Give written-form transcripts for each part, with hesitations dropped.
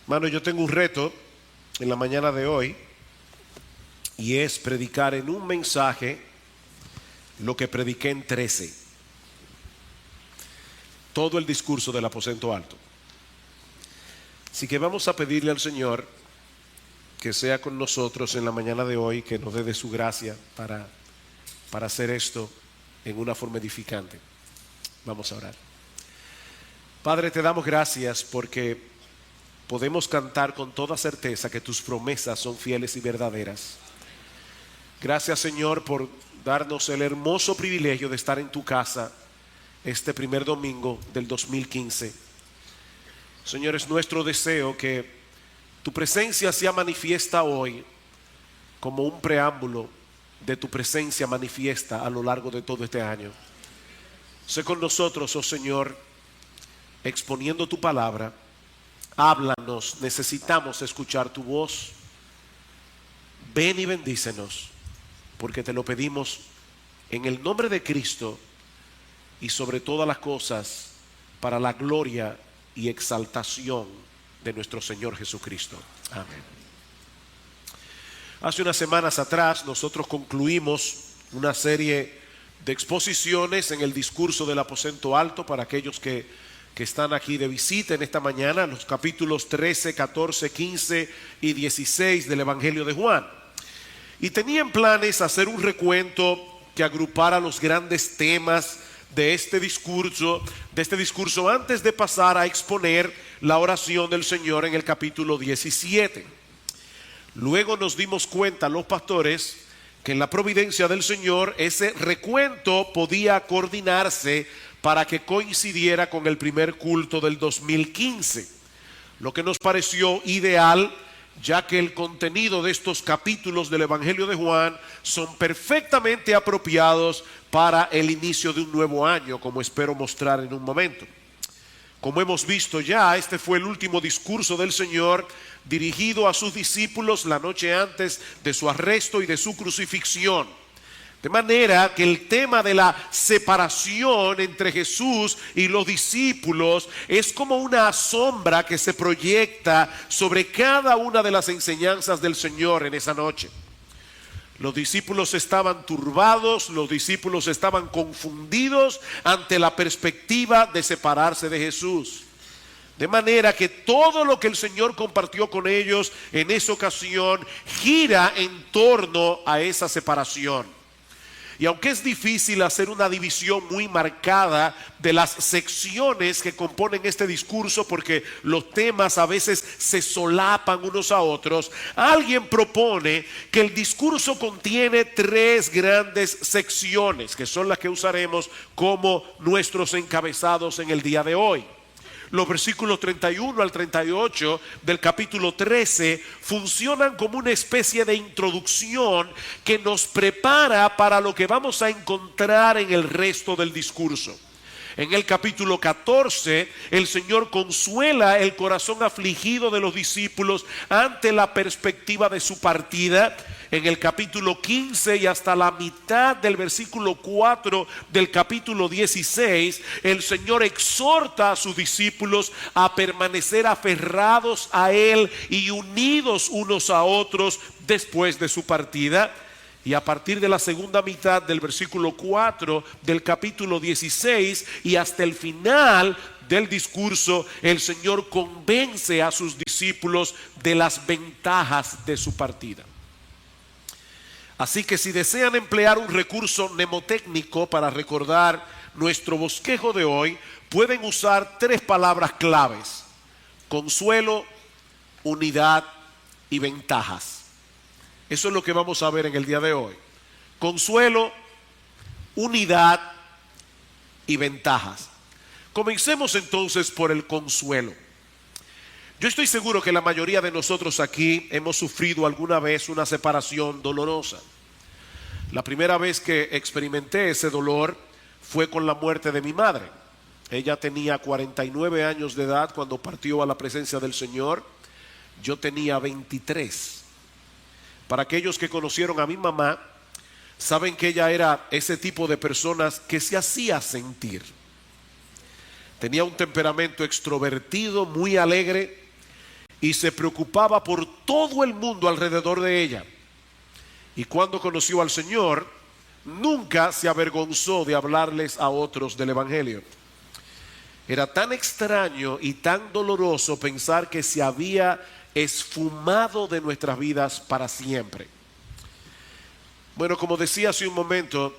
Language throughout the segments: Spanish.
Mano, yo tengo un reto en la mañana de hoy y es predicar en un mensaje lo que prediqué en 13. Todo el discurso del aposento alto. Así que vamos a pedirle al Señor que sea con nosotros en la mañana de hoy, que nos dé de su gracia para hacer esto en una forma edificante. Vamos a orar. Padre, te damos gracias porque podemos cantar con toda certeza que tus promesas son fieles y verdaderas. Gracias, Señor, por darnos el hermoso privilegio de estar en tu casa este primer domingo del 2015. Señor, es nuestro deseo que tu presencia sea manifiesta hoy como un preámbulo de tu presencia manifiesta a lo largo de todo este año. Sé con nosotros, oh Señor, exponiendo tu palabra. Háblanos, necesitamos escuchar tu voz. Ven y bendícenos, porque te lo pedimos en el nombre de Cristo y sobre todas las cosas para la gloria y exaltación de nuestro Señor Jesucristo. Amén. Hace unas semanas atrás nosotros concluimos una serie de exposiciones en el discurso del aposento alto para aquellos que están aquí de visita en esta mañana, los capítulos 13, 14, 15 y 16 del Evangelio de Juan. Y tenían planes hacer un recuento que agrupara los grandes temas de este discurso antes de pasar a exponer la oración del Señor en el capítulo 17. Luego nos dimos cuenta los pastores que en la providencia del Señor ese recuento podía coordinarse para que coincidiera con el primer culto del 2015, lo que nos pareció ideal, ya que el contenido de estos capítulos del Evangelio de Juan son perfectamente apropiados para el inicio de un nuevo año, como espero mostrar en un momento. Como hemos visto ya, este fue el último discurso del Señor dirigido a sus discípulos la noche antes de su arresto y de su crucifixión. De manera que el tema de la separación entre Jesús y los discípulos es como una sombra que se proyecta sobre cada una de las enseñanzas del Señor en esa noche. Los discípulos estaban turbados, los discípulos estaban confundidos ante la perspectiva de separarse de Jesús. De manera que todo lo que el Señor compartió con ellos en esa ocasión gira en torno a esa separación. Y aunque es difícil hacer una división muy marcada de las secciones que componen este discurso, porque los temas a veces se solapan unos a otros, alguien propone que el discurso contiene tres grandes secciones, que son las que usaremos como nuestros encabezados en el día de hoy. Los versículos 31 al 38 del capítulo 13 funcionan como una especie de introducción que nos prepara para lo que vamos a encontrar en el resto del discurso. En el capítulo 14, el Señor consuela el corazón afligido de los discípulos ante la perspectiva de su partida. En el capítulo 15 y hasta la mitad del versículo 4 del capítulo 16, el Señor exhorta a sus discípulos a permanecer aferrados a Él y unidos unos a otros después de su partida. Y a partir de la segunda mitad del versículo 4 del capítulo 16 y hasta el final del discurso, el Señor convence a sus discípulos de las ventajas de su partida. Así que si desean emplear un recurso mnemotécnico para recordar nuestro bosquejo de hoy, pueden usar tres palabras claves: consuelo, unidad y ventajas. Eso es lo que vamos a ver en el día de hoy. Consuelo, unidad y ventajas. Comencemos entonces por el consuelo. Yo estoy seguro que la mayoría de nosotros aquí hemos sufrido alguna vez una separación dolorosa. La primera vez que experimenté ese dolor fue con la muerte de mi madre. Ella tenía 49 años de edad cuando partió a la presencia del Señor. Yo tenía 23. Para aquellos que conocieron a mi mamá, saben que ella era ese tipo de personas que se hacía sentir. Tenía un temperamento extrovertido, muy alegre, y se preocupaba por todo el mundo alrededor de ella. Y cuando conoció al Señor, nunca se avergonzó de hablarles a otros del Evangelio. Era tan extraño y tan doloroso pensar que se había esfumado de nuestras vidas para siempre. Bueno, como decía hace un momento,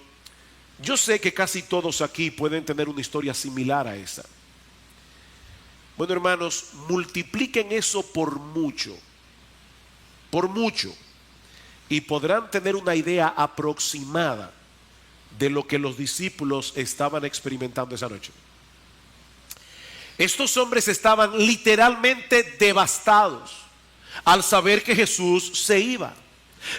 yo sé que casi todos aquí pueden tener una historia similar a esa. Bueno, hermanos, multipliquen eso por mucho, y podrán tener una idea aproximada de lo que los discípulos estaban experimentando esa noche. Estos hombres estaban literalmente devastados al saber que Jesús se iba.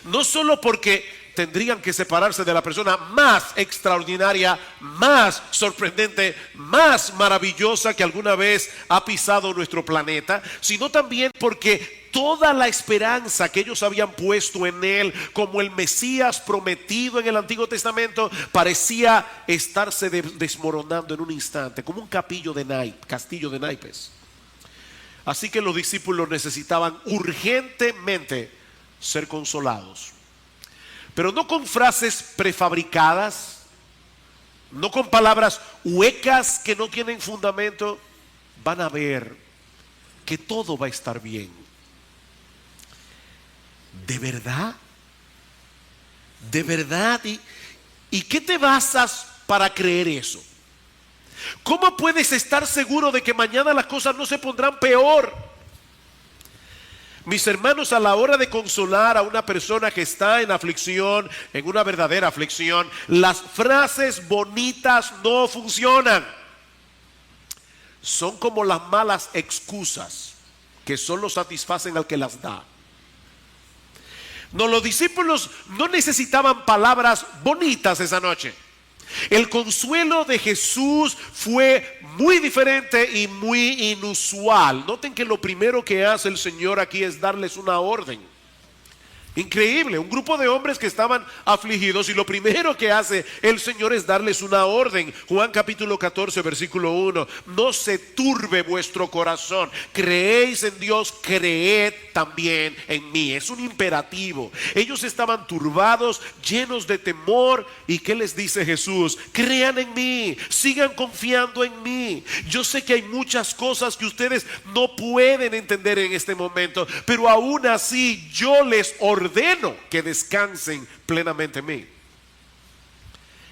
No solo porque tendrían que separarse de la persona más extraordinaria, más sorprendente, más maravillosa que alguna vez ha pisado nuestro planeta, sino también porque toda la esperanza que ellos habían puesto en él como el Mesías prometido en el Antiguo Testamento parecía estarse desmoronando en un instante, como un castillo de naipes. Así que los discípulos necesitaban urgentemente ser consolados, pero no con frases prefabricadas, no con palabras huecas que no tienen fundamento. Van a ver que todo va a estar bien. ¿De verdad? ¿De verdad? ¿Y qué te basas para creer eso? ¿Cómo puedes estar seguro de que mañana las cosas no se pondrán peor? Mis hermanos, a la hora de consolar a una persona que está en aflicción, en una verdadera aflicción, las frases bonitas no funcionan. Son como las malas excusas que solo satisfacen al que las da. No, los discípulos no necesitaban palabras bonitas esa noche. El consuelo de Jesús fue muy diferente y muy inusual. Noten que lo primero que hace el Señor aquí es darles una orden. Increíble, un grupo de hombres que estaban afligidos, y lo primero que hace el Señor es darles una orden. Juan capítulo 14 versículo 1: no se turbe vuestro corazón, creéis en Dios, creed también en mí. Es un imperativo. Ellos estaban turbados, llenos de temor, y ¿qué les dice Jesús? Crean en mí, sigan confiando en mí. Yo sé que hay muchas cosas que ustedes no pueden entender en este momento, pero aún así yo les ordeno que descansen plenamente en mí.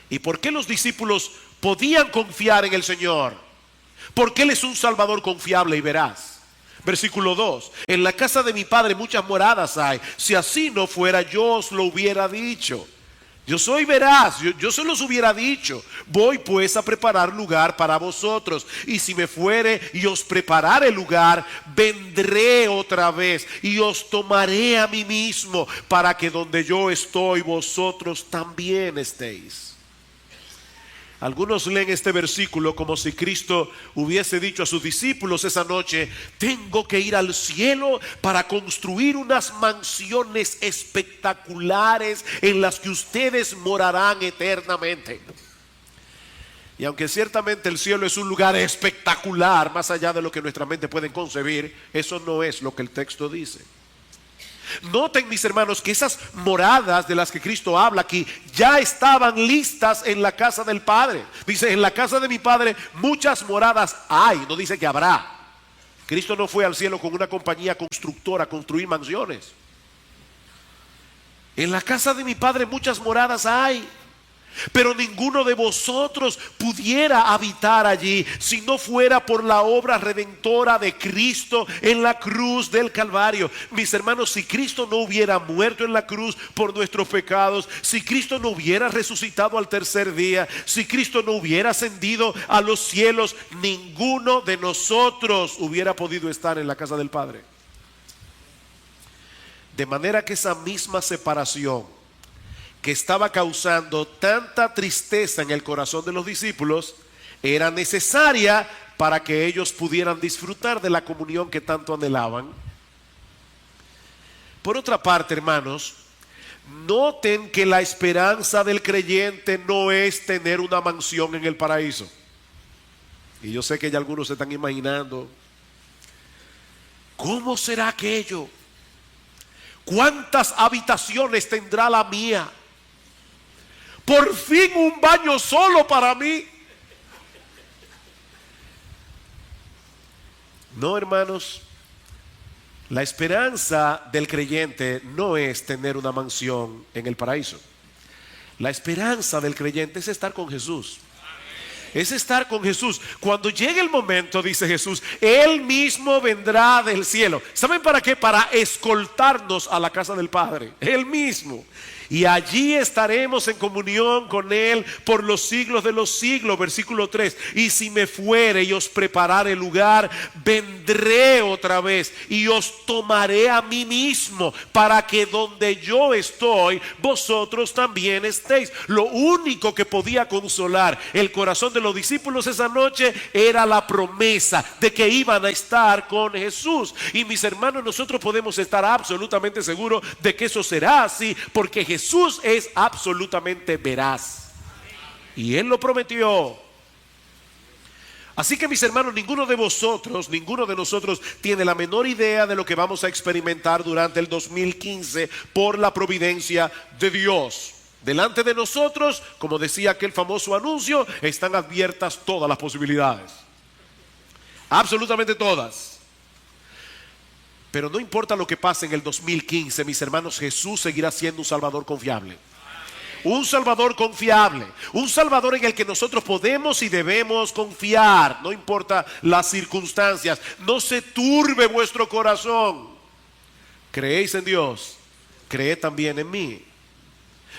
¿Y por qué los discípulos podían confiar en el Señor? Porque Él es un Salvador confiable y veraz. Versículo 2: en la casa de mi Padre muchas moradas hay. Si así no fuera, yo os lo hubiera dicho. Yo soy veraz, yo se los hubiera dicho. Voy pues a preparar lugar para vosotros, y si me fuere y os preparare lugar, vendré otra vez y os tomaré a mí mismo, para que donde yo estoy, vosotros también estéis. Algunos leen este versículo como si Cristo hubiese dicho a sus discípulos esa noche: tengo que ir al cielo para construir unas mansiones espectaculares en las que ustedes morarán eternamente. Y aunque ciertamente el cielo es un lugar espectacular, más allá de lo que nuestra mente puede concebir, eso no es lo que el texto dice. Noten, mis hermanos, que esas moradas de las que Cristo habla aquí ya estaban listas en la casa del Padre. Dice: en la casa de mi Padre muchas moradas hay, no dice que habrá. Cristo no fue al cielo con una compañía constructora a construir mansiones. En la casa de mi Padre muchas moradas hay, pero ninguno de vosotros pudiera habitar allí si no fuera por la obra redentora de Cristo en la cruz del Calvario. Mis hermanos, si Cristo no hubiera muerto en la cruz por nuestros pecados, si Cristo no hubiera resucitado al tercer día, si Cristo no hubiera ascendido a los cielos, ninguno de nosotros hubiera podido estar en la casa del Padre. De manera que esa misma separación que estaba causando tanta tristeza en el corazón de los discípulos era necesaria para que ellos pudieran disfrutar de la comunión que tanto anhelaban. Por otra parte, hermanos, noten que la esperanza del creyente no es tener una mansión en el paraíso. Y yo sé que ya algunos se están imaginando ¿cómo será aquello? ¿Cuántas habitaciones tendrá la mía? Por fin un baño solo para mí. No, hermanos, la esperanza del creyente no es tener una mansión en el paraíso. La esperanza del creyente es estar con Jesús. Es estar con Jesús. Cuando llegue el momento, dice Jesús, Él mismo vendrá del cielo. ¿Saben para qué? Para escoltarnos a la casa del Padre. Él mismo. Y allí estaremos en comunión con Él por los siglos de los siglos. Versículo 3. Y si me fuere y os preparare lugar, vendré otra vez y os tomaré a mí mismo, para que donde yo estoy, vosotros también estéis. Lo único que podía consolar el corazón de los discípulos esa noche era la promesa de que iban a estar con Jesús. Y mis hermanos, nosotros podemos estar absolutamente seguros de que eso será así, porque Jesús es absolutamente veraz y Él lo prometió. Así que, mis hermanos, ninguno de nosotros tiene la menor idea de lo que vamos a experimentar durante el 2015 por la providencia de Dios. Delante de nosotros, como decía aquel famoso anuncio, están abiertas todas las posibilidades, absolutamente todas. Pero no importa lo que pase en el 2015, mis hermanos, Jesús seguirá siendo un Salvador confiable. Un Salvador confiable, un Salvador en el que nosotros podemos y debemos confiar, no importa las circunstancias. No se turbe vuestro corazón. Creéis en Dios, creed también en mí.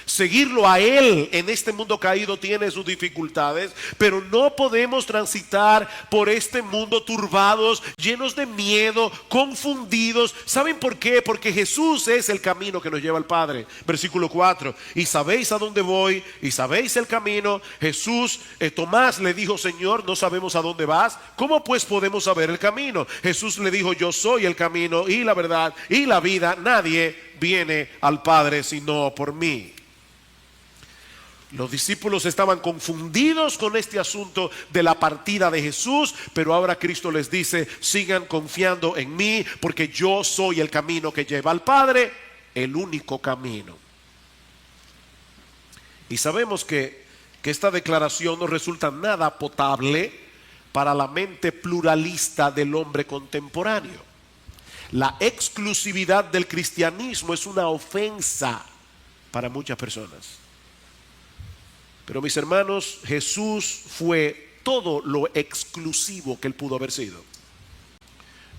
Seguirlo a Él en este mundo caído tiene sus dificultades, pero no podemos transitar por este mundo turbados, llenos de miedo, confundidos. ¿Saben por qué? Porque Jesús es el camino que nos lleva al Padre. Versículo 4. Y sabéis a dónde voy, y sabéis el camino. Tomás le dijo: Señor, no sabemos a dónde vas. ¿Cómo pues podemos saber el camino? Jesús le dijo: yo soy el camino y la verdad y la vida. Nadie viene al Padre sino por mí. Los discípulos estaban confundidos con este asunto de la partida de Jesús, pero ahora Cristo les dice: sigan confiando en mí, porque yo soy el camino que lleva al Padre, el único camino. Y sabemos que esta declaración no resulta nada potable para la mente pluralista del hombre contemporáneo. La exclusividad del cristianismo es una ofensa para muchas personas. Pero, mis hermanos, Jesús fue todo lo exclusivo que Él pudo haber sido.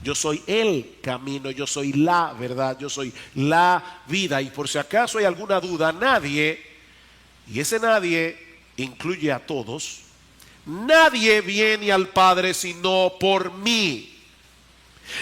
Yo soy el camino, yo soy la verdad, yo soy la vida. Y por si acaso hay alguna duda, nadie, y ese nadie incluye a todos, nadie viene al Padre sino por mí.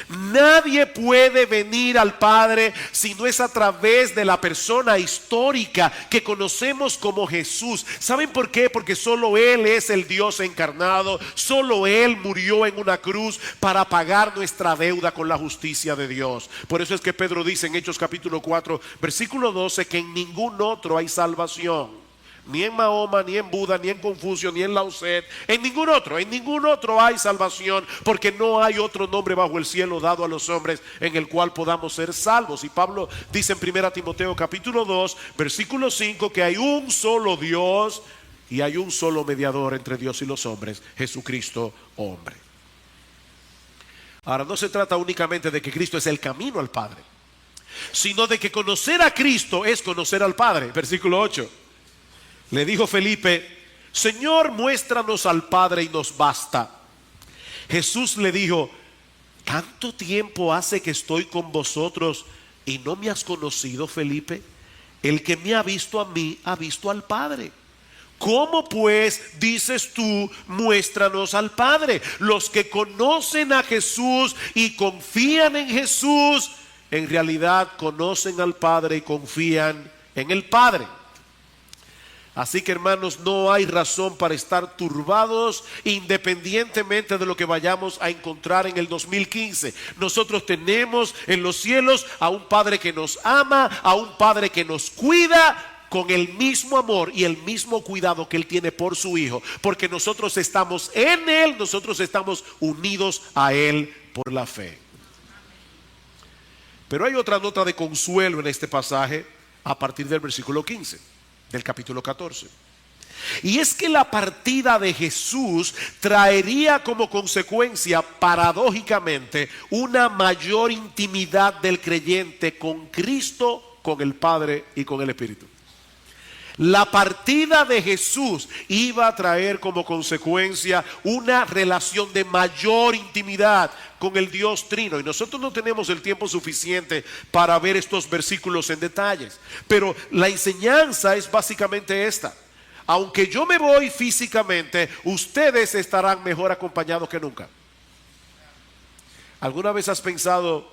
Nadie puede venir al Padre si no es a través de la persona histórica que conocemos como Jesús. ¿Saben por qué? Porque solo Él es el Dios encarnado. Solo Él murió en una cruz para pagar nuestra deuda con la justicia de Dios. Por eso es que Pedro dice en Hechos capítulo 4 versículo 12 que en ningún otro hay salvación. Ni en Mahoma, ni en Buda, ni en Confucio, ni en Lao Tse, en ningún otro hay salvación, porque no hay otro nombre bajo el cielo dado a los hombres en el cual podamos ser salvos. Y Pablo dice en 1 Timoteo capítulo 2 versículo 5 que hay un solo Dios y hay un solo mediador entre Dios y los hombres, Jesucristo hombre. Ahora, no se trata únicamente de que Cristo es el camino al Padre, sino de que conocer a Cristo es conocer al Padre. Versículo 8. Le dijo Felipe: Señor, muéstranos al Padre y nos basta. Jesús le dijo: ¿tanto tiempo hace que estoy con vosotros y no me has conocido, Felipe? El que me ha visto a mí, ha visto al Padre. ¿Cómo pues dices tú, muéstranos al Padre? Los que conocen a Jesús y confían en Jesús, en realidad conocen al Padre y confían en el Padre. Así que, hermanos, no hay razón para estar turbados independientemente de lo que vayamos a encontrar en el 2015. Nosotros tenemos en los cielos a un Padre que nos ama, a un Padre que nos cuida con el mismo amor y el mismo cuidado que Él tiene por su Hijo, porque nosotros estamos en Él, nosotros estamos unidos a Él por la fe. Pero hay otra nota de consuelo en este pasaje a partir del versículo 15 del capítulo 14. Y es que la partida de Jesús traería como consecuencia, paradójicamente, una mayor intimidad del creyente con Cristo, con el Padre y con el Espíritu. La partida de Jesús iba a traer como consecuencia una relación de mayor intimidad con el Dios Trino. Y nosotros no tenemos el tiempo suficiente para ver estos versículos en detalles. Pero la enseñanza es básicamente esta. Aunque yo me voy físicamente, ustedes estarán mejor acompañados que nunca. ¿Alguna vez has pensado,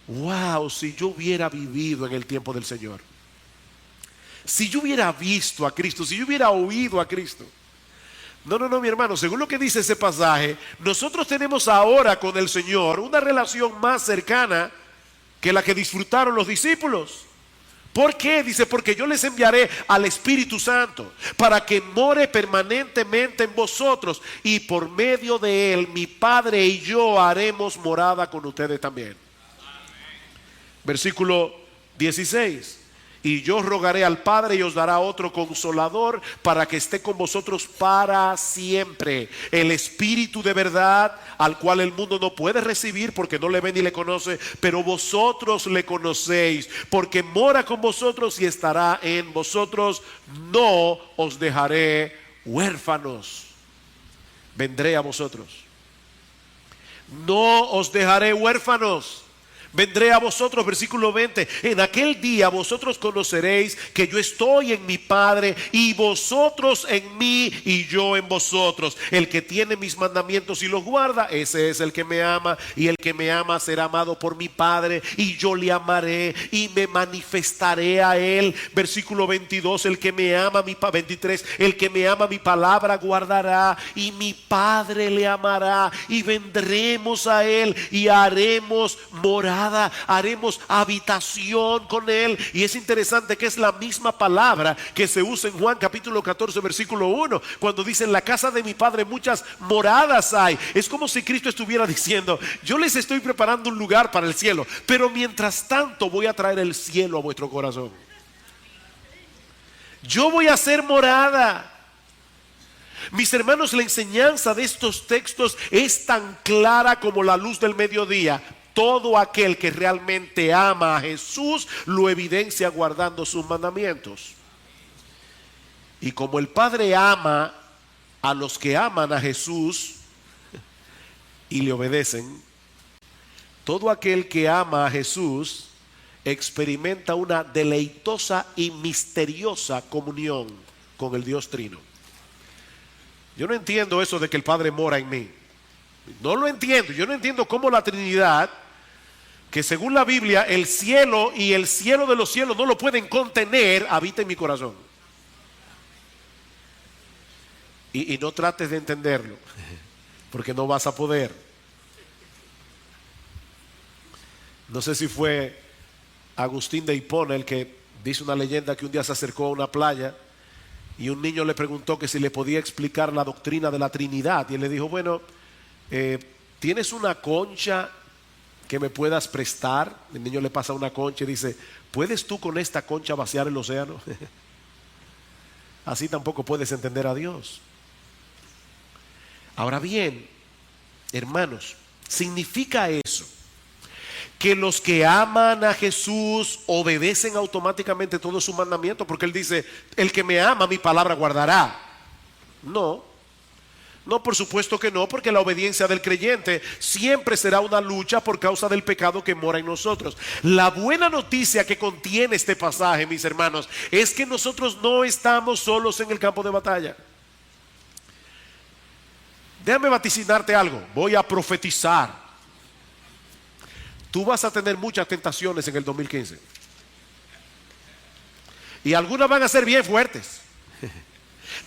wow, si yo hubiera vivido en el tiempo del Señor? Si yo hubiera visto a Cristo, si yo hubiera oído a Cristo. No, mi hermano, según lo que dice ese pasaje, nosotros tenemos ahora con el Señor una relación más cercana que la que disfrutaron los discípulos. ¿Por qué? Dice, porque yo les enviaré al Espíritu Santo para que more permanentemente en vosotros, y por medio de él mi Padre y yo haremos morada con ustedes también. Versículo 16. Y yo rogaré al Padre y os dará otro consolador para que esté con vosotros para siempre. El Espíritu de verdad, al cual el mundo no puede recibir porque no le ve ni le conoce, pero vosotros le conocéis, porque mora con vosotros y estará en vosotros. No os dejaré huérfanos. Vendré a vosotros. No os dejaré huérfanos. Vendré a vosotros, versículo 20. En aquel día vosotros conoceréis que yo estoy en mi Padre, y vosotros en mí y yo en vosotros. El que tiene mis mandamientos y los guarda, ese es el que me ama, y el que me ama será amado por mi Padre, y yo le amaré y me manifestaré a él. Versículo 22. El que me ama, 23. El que me ama mi palabra guardará, y mi Padre le amará, y vendremos a él y haremos morada. Haremos habitación con él. Y es interesante que es la misma palabra que se usa en Juan capítulo 14 versículo 1, cuando dice: en la casa de mi Padre muchas moradas hay. Es como si Cristo estuviera diciendo: yo les estoy preparando un lugar para el cielo, pero mientras tanto voy a traer el cielo a vuestro corazón. Yo voy a hacer morada. Mis hermanos, la enseñanza de estos textos es tan clara como la luz del mediodía. Todo aquel que realmente ama a Jesús lo evidencia guardando sus mandamientos. Y como el Padre ama a los que aman a Jesús y le obedecen, todo aquel que ama a Jesús experimenta una deleitosa y misteriosa comunión con el Dios Trino. Yo no entiendo eso de que el Padre mora en mí. No lo entiendo. Yo no entiendo cómo la Trinidad, que según la Biblia el cielo y el cielo de los cielos no lo pueden contener, habita en mi corazón. Y no trates de entenderlo, porque no vas a poder. No sé si fue Agustín de Hipona el que dice una leyenda que un día se acercó a una playa y un niño le preguntó que si le podía explicar la doctrina de la Trinidad, y él le dijo: bueno, ¿tienes una concha que me puedas prestar? El niño le pasa una concha y dice: ¿puedes tú con esta concha vaciar el océano? Así tampoco puedes entender a Dios. Ahora bien, hermanos, ¿significa eso que los que aman a Jesús obedecen automáticamente todos sus mandamientos? Porque él dice: el que me ama mi palabra guardará. No, por supuesto que no, porque la obediencia del creyente siempre será una lucha por causa del pecado que mora en nosotros. La buena noticia que contiene este pasaje, mis hermanos, es que nosotros no estamos solos en el campo de batalla. Déjame vaticinarte algo, voy a profetizar. Tú vas a tener muchas tentaciones en el 2015. Y algunas van a ser bien fuertes.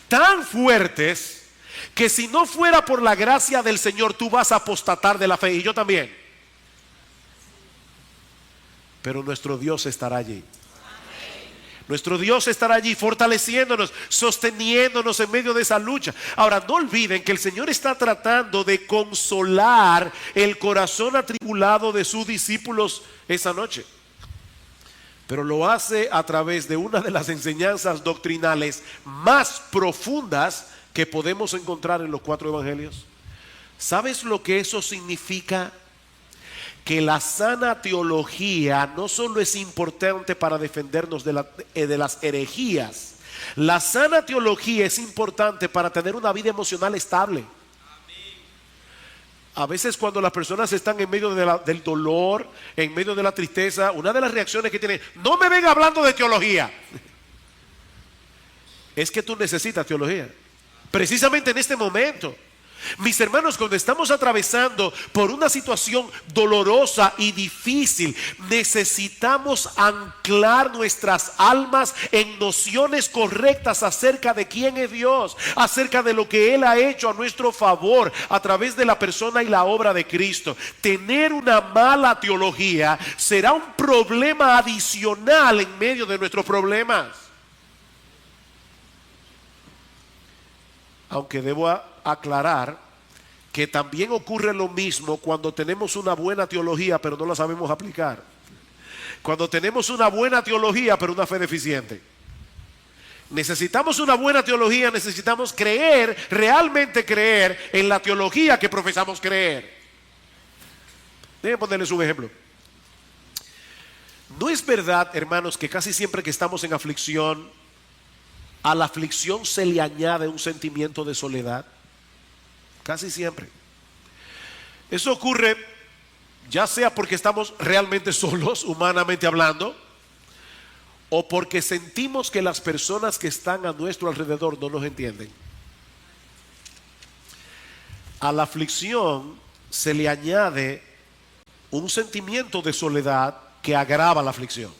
Tan fuertes que si no fuera por la gracia del Señor, tú vas a apostatar de la fe, y yo también. Pero nuestro Dios estará allí. Nuestro Dios estará allí fortaleciéndonos, sosteniéndonos en medio de esa lucha. Ahora, no olviden que el Señor está tratando de consolar el corazón atribulado de sus discípulos esa noche. Pero lo hace a través de una de las enseñanzas doctrinales más profundas que podemos encontrar en los 4 evangelios. ¿Sabes lo que eso significa? Que la sana teología no solo es importante para defendernos de las herejías. La sana teología es importante para tener una vida emocional estable. A veces cuando las personas están en medio del dolor, en medio de la tristeza, una de las reacciones que tienen: no me venga hablando de teología. Es que tú necesitas teología. Precisamente en este momento. Mis hermanos, cuando estamos atravesando por una situación dolorosa y difícil, necesitamos anclar nuestras almas en nociones correctas acerca de quién es Dios, acerca de lo que Él ha hecho a nuestro favor a través de la persona y la obra de Cristo. Tener una mala teología será un problema adicional en medio de nuestros problemas. Aunque debo aclarar que también ocurre lo mismo cuando tenemos una buena teología pero no la sabemos aplicar. Cuando tenemos una buena teología pero una fe deficiente. Necesitamos una buena teología, necesitamos creer, realmente creer en la teología que profesamos creer. Déjenme ponerles un ejemplo. ¿No es verdad, hermanos, que casi siempre que estamos en aflicción, a la aflicción se le añade un sentimiento de soledad? Casi siempre. Eso ocurre ya sea porque estamos realmente solos, humanamente hablando, o porque sentimos que las personas que están a nuestro alrededor no nos entienden. A la aflicción se le añade un sentimiento de soledad que agrava la aflicción.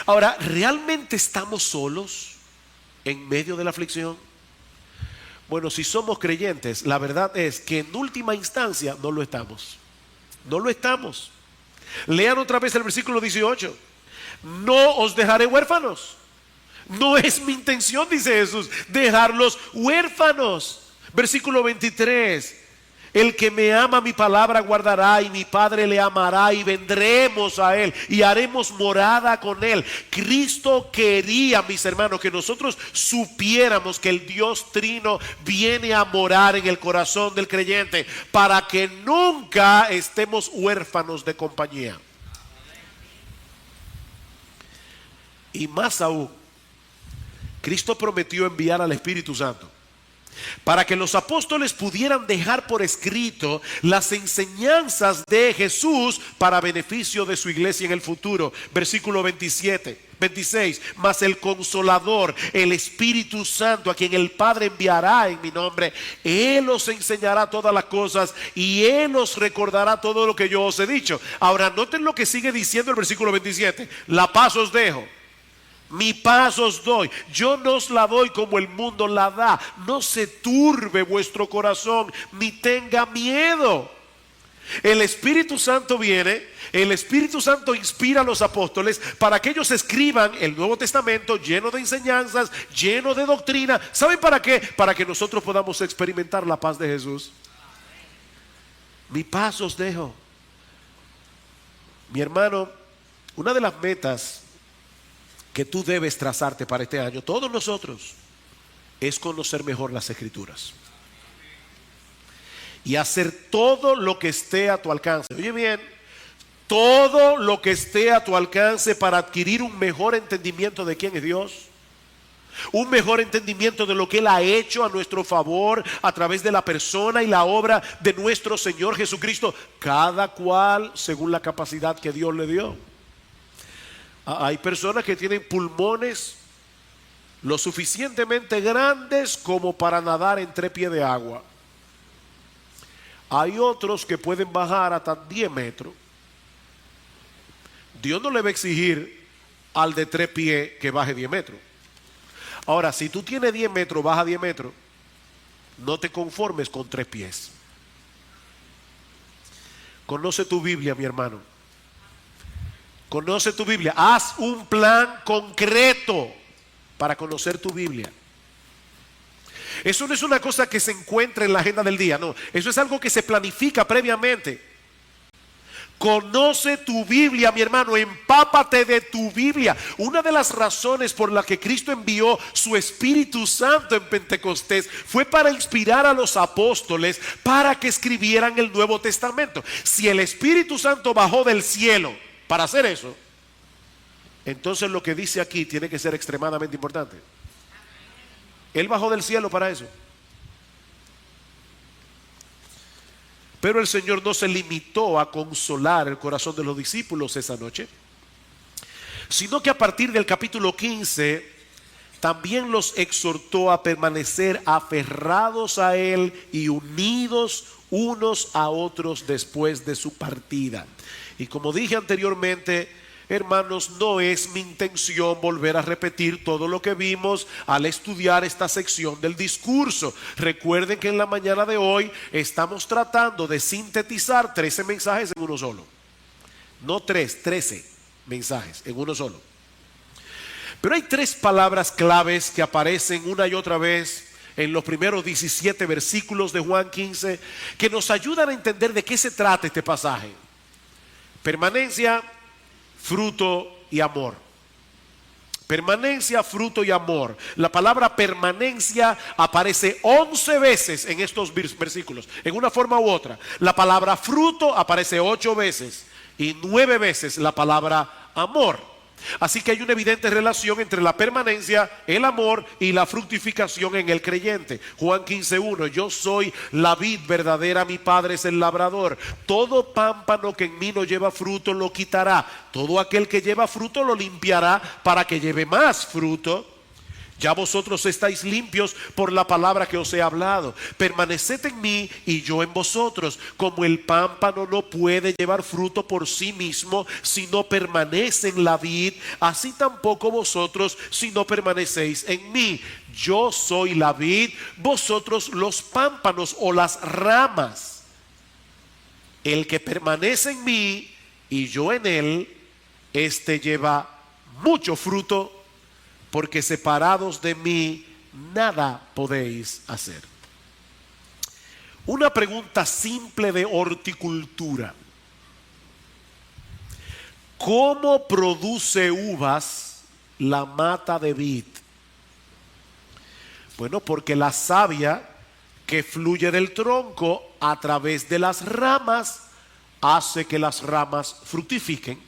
Ahora, ¿realmente estamos solos en medio de la aflicción? Bueno, si somos creyentes, la verdad es que en última instancia no lo estamos. No lo estamos. Lean otra vez el versículo 18. No os dejaré huérfanos. No es mi intención, dice Jesús, dejarlos huérfanos. Versículo 23. El que me ama mi palabra guardará, y mi Padre le amará, y vendremos a él y haremos morada con él. Cristo quería, mis hermanos, que nosotros supiéramos que el Dios Trino viene a morar en el corazón del creyente para que nunca estemos huérfanos de compañía. Y más aún, Cristo prometió enviar al Espíritu Santo para que los apóstoles pudieran dejar por escrito las enseñanzas de Jesús para beneficio de su iglesia en el futuro. Versículo 26. Mas el Consolador, el Espíritu Santo, a quien el Padre enviará en mi nombre, Él os enseñará todas las cosas y Él os recordará todo lo que yo os he dicho. Ahora noten lo que sigue diciendo el versículo 27. La paz os dejo, mi paz os doy, yo no os la doy como el mundo la da. No se turbe vuestro corazón, ni tenga miedo. El Espíritu Santo viene, el Espíritu Santo inspira a los apóstoles para que ellos escriban el Nuevo Testamento lleno de enseñanzas, lleno de doctrina. ¿Saben para qué? Para que nosotros podamos experimentar la paz de Jesús. Mi paz os dejo. Mi hermano, una de las metas que tú debes trazarte para este año, todos nosotros, es conocer mejor las Escrituras y hacer todo lo que esté a tu alcance. Oye bien, todo lo que esté a tu alcance para adquirir un mejor entendimiento de quién es Dios, un mejor entendimiento de lo que Él ha hecho a nuestro favor a través de la persona y la obra de nuestro Señor Jesucristo, cada cual según la capacidad que Dios le dio. Hay personas que tienen pulmones lo suficientemente grandes como para nadar en 3 pies de agua. Hay otros que pueden bajar hasta 10 metros. Dios no le va a exigir al de 3 pies que baje 10 metros. Ahora, si tú tienes 10 metros, baja 10 metros, no te conformes con 3 pies. Conoce tu Biblia, mi hermano. Conoce tu Biblia. Haz un plan concreto para conocer tu Biblia. Eso no es una cosa que se encuentra en la agenda del día, no. Eso es algo que se planifica previamente. Conoce tu Biblia, mi hermano, empápate de tu Biblia. Una de las razones por la que Cristo envió su Espíritu Santo en Pentecostés fue para inspirar a los apóstoles para que escribieran el Nuevo Testamento. Si el Espíritu Santo bajó del cielo para hacer eso, entonces lo que dice aquí tiene que ser extremadamente importante. Él bajó del cielo para eso. Pero el Señor no se limitó a consolar el corazón de los discípulos esa noche, sino que a partir del capítulo 15 también los exhortó a permanecer aferrados a Él y unidos unos a otros después de su partida. Y como dije anteriormente, hermanos, no es mi intención volver a repetir todo lo que vimos al estudiar esta sección del discurso. Recuerden que en la mañana de hoy estamos tratando de sintetizar 13 mensajes en uno solo. No 13 mensajes en uno solo. Pero hay 3 palabras claves que aparecen una y otra vez en los primeros 17 versículos de Juan 15 que nos ayudan a entender de qué se trata este pasaje. Permanencia, fruto y amor. Permanencia, fruto y amor. La palabra permanencia aparece 11 veces en estos versículos, en una forma u otra. La palabra fruto aparece 8 veces y 9 veces la palabra amor. Así que hay una evidente relación entre la permanencia, el amor y la fructificación en el creyente. Juan 15:1, yo soy la vid verdadera, mi Padre es el labrador. Todo pámpano que en mí no lleva fruto lo quitará. Todo aquel que lleva fruto lo limpiará para que lleve más fruto. Ya vosotros estáis limpios por la palabra que os he hablado. Permaneced en mí y yo en vosotros. Como el pámpano no puede llevar fruto por sí mismo si no permanece en la vid, así tampoco vosotros si no permanecéis en mí. Yo soy la vid, vosotros los pámpanos o las ramas. El que permanece en mí y yo en él, este lleva mucho fruto, porque separados de mí nada podéis hacer. Una pregunta simple de horticultura: ¿cómo produce uvas la mata de vid? Bueno, porque la savia que fluye del tronco a través de las ramas hace que las ramas fructifiquen.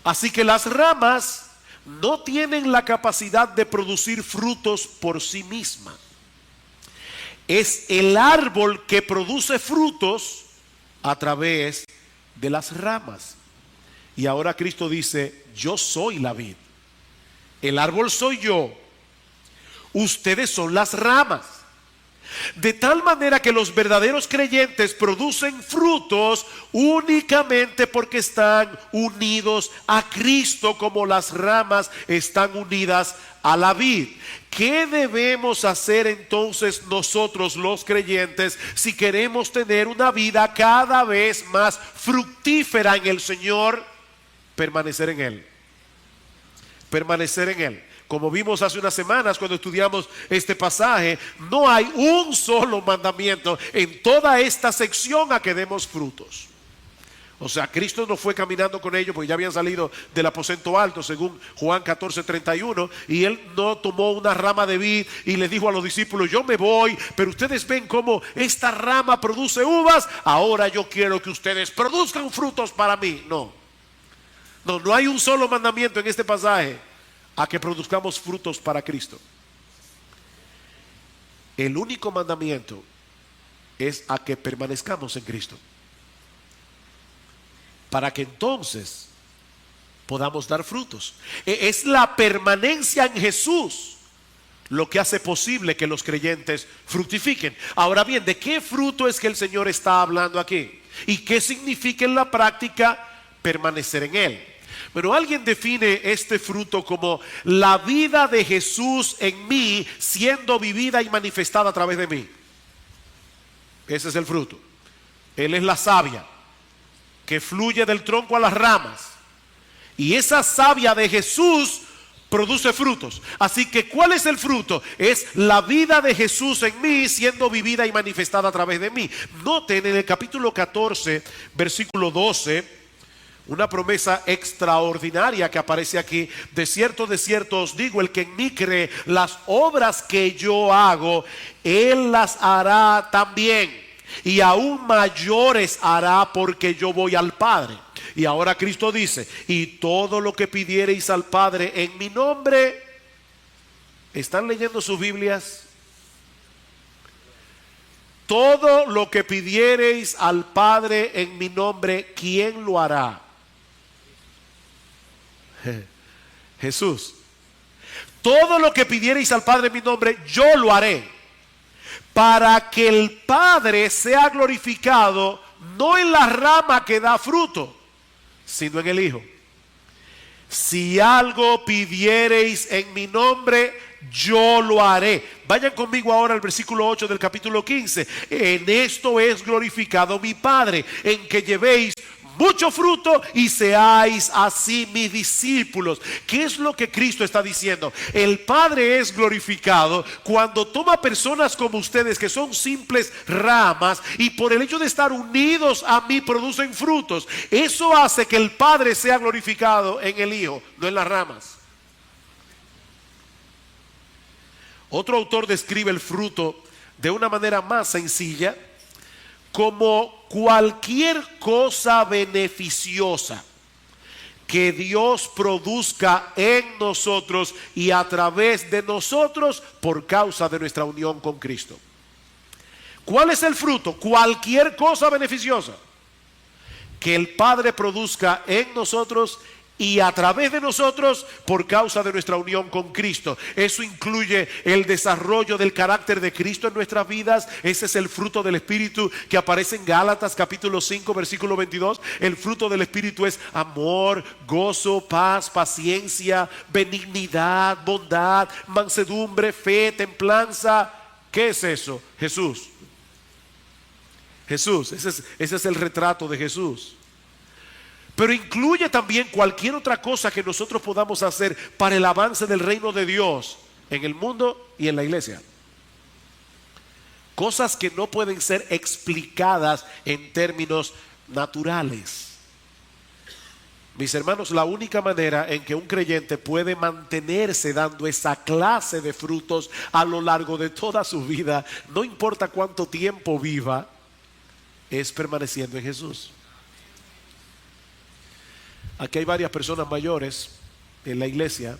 Así que las ramas no tienen la capacidad de producir frutos por sí misma. Es el árbol que produce frutos a través de las ramas. Y ahora Cristo dice, yo soy la vid. El árbol soy yo. Ustedes son las ramas. De tal manera que los verdaderos creyentes producen frutos únicamente porque están unidos a Cristo, como las ramas están unidas a la vid. ¿Qué debemos hacer entonces nosotros los creyentes si queremos tener una vida cada vez más fructífera en el Señor? Permanecer en Él. Permanecer en Él. Como vimos hace unas semanas cuando estudiamos este pasaje, no hay un solo mandamiento en toda esta sección a que demos frutos. O sea, Cristo no fue caminando con ellos porque ya habían salido del aposento alto, según Juan 14:31, y Él no tomó una rama de vid y le dijo a los discípulos, yo me voy, pero ustedes ven cómo esta rama produce uvas, ahora yo quiero que ustedes produzcan frutos para mí. No hay un solo mandamiento en este pasaje a que produzcamos frutos para Cristo. El único mandamiento es a que permanezcamos en Cristo, para que entonces podamos dar frutos. Es la permanencia en Jesús lo que hace posible que los creyentes fructifiquen. Ahora bien, ¿de qué fruto es que el Señor está hablando aquí? ¿Y qué significa en la práctica permanecer en Él? Pero alguien define este fruto como la vida de Jesús en mí siendo vivida y manifestada a través de mí. Ese es el fruto. Él es la savia que fluye del tronco a las ramas. Y esa savia de Jesús produce frutos. Así que ¿cuál es el fruto? Es la vida de Jesús en mí siendo vivida y manifestada a través de mí. Noten en el capítulo 14, versículo 12, una promesa extraordinaria que aparece aquí. De cierto os digo, el que en mí cree, las obras que yo hago, él las hará también, y aún mayores hará, porque yo voy al Padre. Y ahora Cristo dice: y todo lo que pidiereis al Padre en mi nombre. ¿Están leyendo sus Biblias? Todo lo que pidiereis al Padre en mi nombre, ¿quién lo hará? Jesús. Todo lo que pidiereis al Padre en mi nombre, yo lo haré, para que el Padre sea glorificado, no en la rama que da fruto, sino en el Hijo. Si algo pidiereis en mi nombre, yo lo haré. Vayan conmigo ahora al versículo 8 del capítulo 15. En esto es glorificado mi Padre, en que llevéis mucho fruto y seáis así mis discípulos. ¿Qué es lo que Cristo está diciendo? El Padre es glorificado cuando toma personas como ustedes, que son simples ramas, y por el hecho de estar unidos a mí producen frutos. Eso hace que el Padre sea glorificado en el Hijo, no en las ramas. Otro autor describe el fruto de una manera más sencilla, como cualquier cosa beneficiosa que Dios produzca en nosotros y a través de nosotros por causa de nuestra unión con Cristo. ¿Cuál es el fruto? Cualquier cosa beneficiosa que el Padre produzca en nosotros y a través de nosotros por causa de nuestra unión con Cristo. Eso incluye el desarrollo del carácter de Cristo en nuestras vidas. Ese es el fruto del Espíritu que aparece en Gálatas capítulo 5 versículo 22. El fruto del Espíritu es amor, gozo, paz, paciencia, benignidad, bondad, mansedumbre, fe, templanza. ¿Qué es eso? Jesús. Jesús, ese es el retrato de Jesús. Pero incluye también cualquier otra cosa que nosotros podamos hacer para el avance del reino de Dios en el mundo y en la iglesia. Cosas que no pueden ser explicadas en términos naturales. Mis hermanos, la única manera en que un creyente puede mantenerse dando esa clase de frutos a lo largo de toda su vida, no importa cuánto tiempo viva, es permaneciendo en Jesús. Aquí hay varias personas mayores en la iglesia,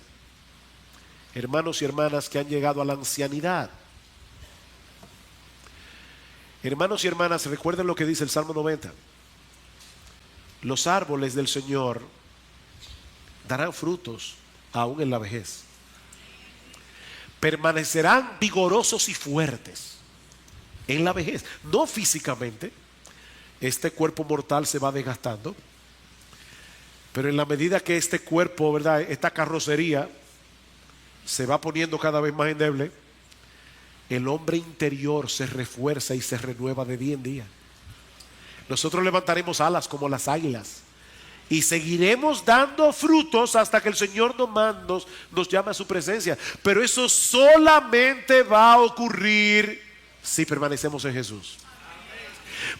hermanos y hermanas que han llegado a la ancianidad. Hermanos y hermanas, recuerden lo que dice el Salmo 90. Los árboles del Señor darán frutos aún en la vejez. Permanecerán vigorosos y fuertes en la vejez. No físicamente, este cuerpo mortal se va desgastando, pero en la medida que este cuerpo, ¿verdad?, esta carrocería se va poniendo cada vez más endeble, el hombre interior se refuerza y se renueva de día en día. Nosotros levantaremos alas como las águilas y seguiremos dando frutos hasta que el Señor nos llame a su presencia. Pero eso solamente va a ocurrir si permanecemos en Jesús.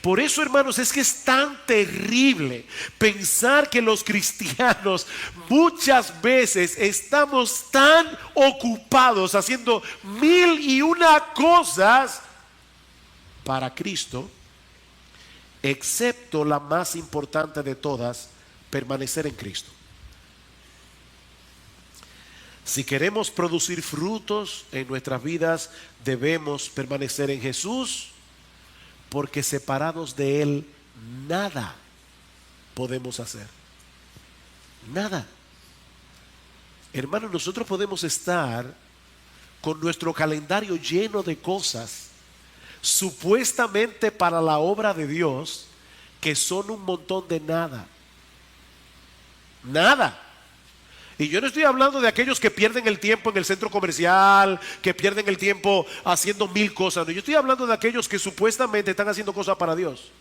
Por eso, hermanos, es que es tan terrible pensar que los cristianos muchas veces estamos tan ocupados haciendo 1001 cosas para Cristo, excepto la más importante de todas, permanecer en Cristo. Si queremos producir frutos en nuestras vidas, debemos permanecer en Jesús, porque separados de Él nada podemos hacer. Nada. Hermanos, nosotros podemos estar con nuestro calendario lleno de cosas supuestamente para la obra de Dios, que son un montón de nada. Nada. Y yo no estoy hablando de aquellos que pierden el tiempo en el centro comercial, que pierden el tiempo haciendo 1000 cosas. No, yo estoy hablando de aquellos que supuestamente están haciendo cosas para Dios.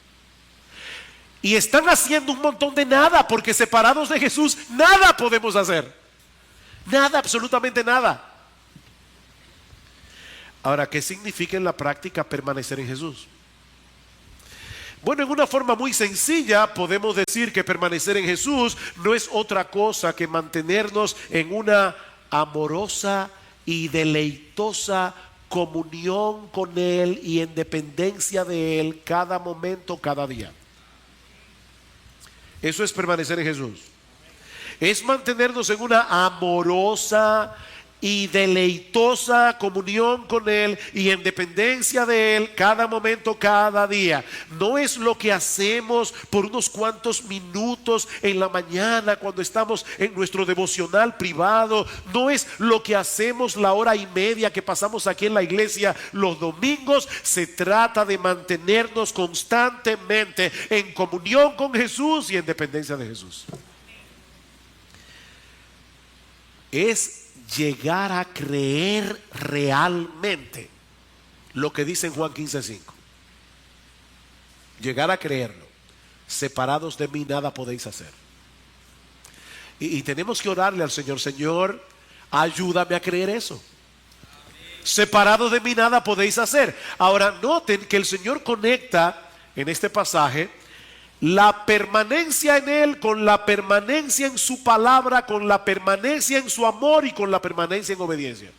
Y están haciendo un montón de nada, porque separados de Jesús nada podemos hacer. Nada, absolutamente nada. Ahora, ¿qué significa en la práctica permanecer en Jesús? Bueno, en una forma muy sencilla podemos decir que permanecer en Jesús no es otra cosa que mantenernos en una amorosa y deleitosa comunión con Él y en dependencia de Él cada momento, cada día. Eso es permanecer en Jesús. Es mantenernos en una amorosa y deleitosa comunión con Él y en dependencia de Él cada momento, cada día. No es lo que hacemos por unos cuantos minutos en la mañana cuando estamos en nuestro devocional privado. No es lo que hacemos la hora y media que pasamos aquí en la iglesia los domingos. Se trata de mantenernos constantemente en comunión con Jesús y en dependencia de Jesús. Es llegar a creer realmente lo que dice en Juan 15:5. Llegar a creerlo. Separados de mí nada podéis hacer. Y tenemos que orarle al Señor: Señor, ayúdame a creer eso. Separados de mí nada podéis hacer. Ahora noten que el Señor conecta en este pasaje la permanencia en Él con la permanencia en su palabra, con la permanencia en su amor y con la permanencia en obediencia.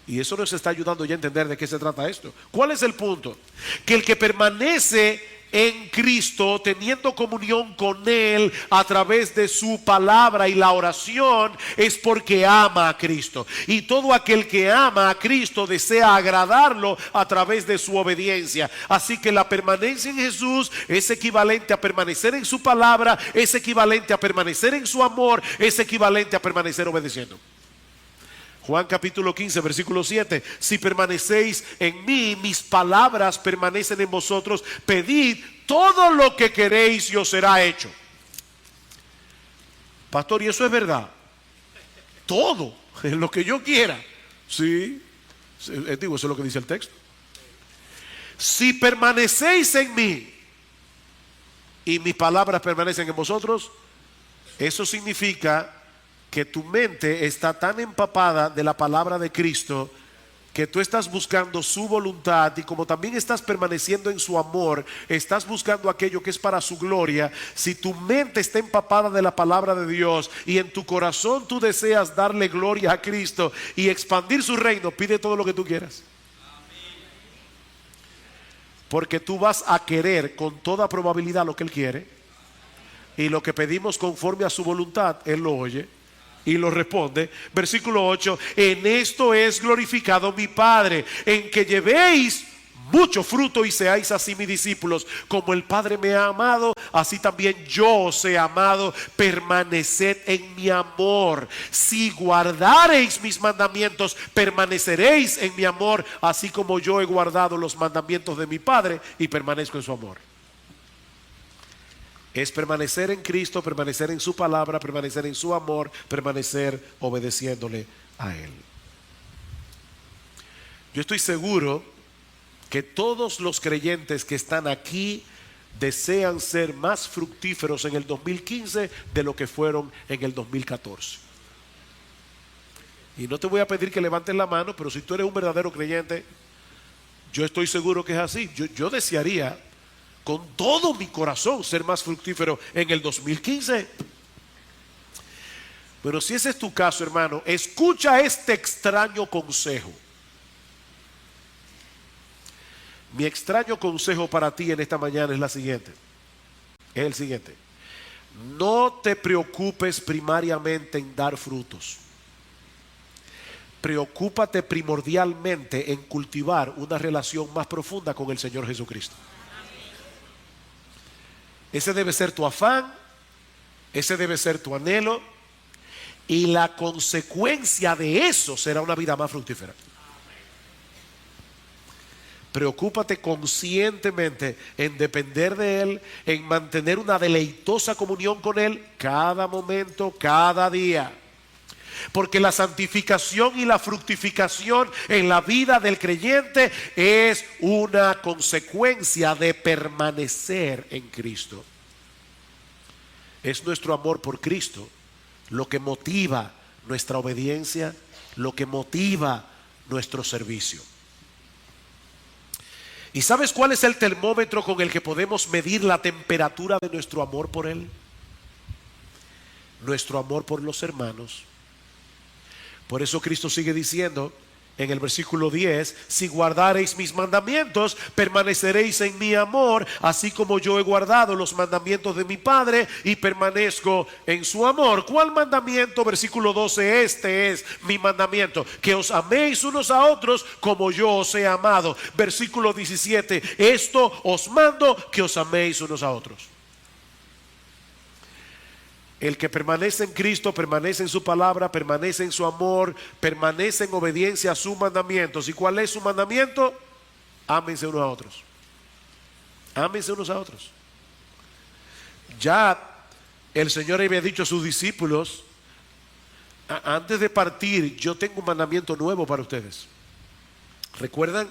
Y eso nos está ayudando ya a entender de qué se trata esto. ¿Cuál es el punto? Que el que permanece en Cristo, teniendo comunión con Él a través de su palabra y la oración, es porque ama a Cristo. Y todo aquel que ama a Cristo desea agradarlo a través de su obediencia. Así que la permanencia en Jesús es equivalente a permanecer en su palabra, es equivalente a permanecer en su amor, es equivalente a permanecer obedeciendo. Juan capítulo 15, versículo 7. Si permanecéis en mí, mis palabras permanecen en vosotros, pedid todo lo que queréis y os será hecho. Pastor, ¿y eso es verdad? Todo, lo que yo quiera. Sí, digo, eso es lo que dice el texto. Si permanecéis en mí y mis palabras permanecen en vosotros, eso significa que tu mente está tan empapada de la palabra de Cristo que tú estás buscando su voluntad, y como también estás permaneciendo en su amor, estás buscando aquello que es para su gloria. Si tu mente está empapada de la palabra de Dios y en tu corazón tú deseas darle gloria a Cristo y expandir su reino, pide todo lo que tú quieras. Porque tú vas a querer con toda probabilidad lo que Él quiere, y lo que pedimos conforme a su voluntad, Él lo oye y lo responde. Versículo 8: en esto es glorificado mi Padre, en que llevéis mucho fruto y seáis así mis discípulos. Como el Padre me ha amado, así también yo os he amado. Permaneced en mi amor. Si guardareis mis mandamientos, permaneceréis en mi amor, así como yo he guardado los mandamientos de mi Padre y permanezco en su amor. Es permanecer en Cristo, permanecer en su palabra, permanecer en su amor, permanecer obedeciéndole a Él. Yo estoy seguro que todos los creyentes que están aquí desean ser más fructíferos en el 2015 de lo que fueron en el 2014. Y no te voy a pedir que levantes la mano, pero si tú eres un verdadero creyente, yo estoy seguro que es así. Yo desearía con todo mi corazón ser más fructífero en el 2015. Pero si ese es tu caso, hermano, escucha este extraño consejo. Mi extraño consejo para ti en esta mañana es el siguiente: no te preocupes primariamente en dar frutos. Preocúpate primordialmente en cultivar una relación más profunda con el Señor Jesucristo. Ese debe ser tu afán, ese debe ser tu anhelo, y la consecuencia de eso será una vida más fructífera. Preocúpate conscientemente en depender de Él, en mantener una deleitosa comunión con Él cada momento, cada día. Porque la santificación y la fructificación en la vida del creyente es una consecuencia de permanecer en Cristo. Es nuestro amor por Cristo lo que motiva nuestra obediencia, lo que motiva nuestro servicio. ¿Y sabes cuál es el termómetro con el que podemos medir la temperatura de nuestro amor por Él? Nuestro amor por los hermanos. Por eso Cristo sigue diciendo en el versículo 10: si guardareis mis mandamientos, permaneceréis en mi amor, así como yo he guardado los mandamientos de mi Padre y permanezco en su amor. ¿Cuál mandamiento? Versículo 12: este es mi mandamiento, que os améis unos a otros como yo os he amado. Versículo 17: esto os mando, que os améis unos a otros. El que permanece en Cristo, permanece en su palabra, permanece en su amor, permanece en obediencia a sus mandamientos. ¿Y cuál es su mandamiento? Ámense unos a otros. Ámense unos a otros. Ya el Señor había dicho a sus discípulos: antes de partir, yo tengo un mandamiento nuevo para ustedes. ¿Recuerdan?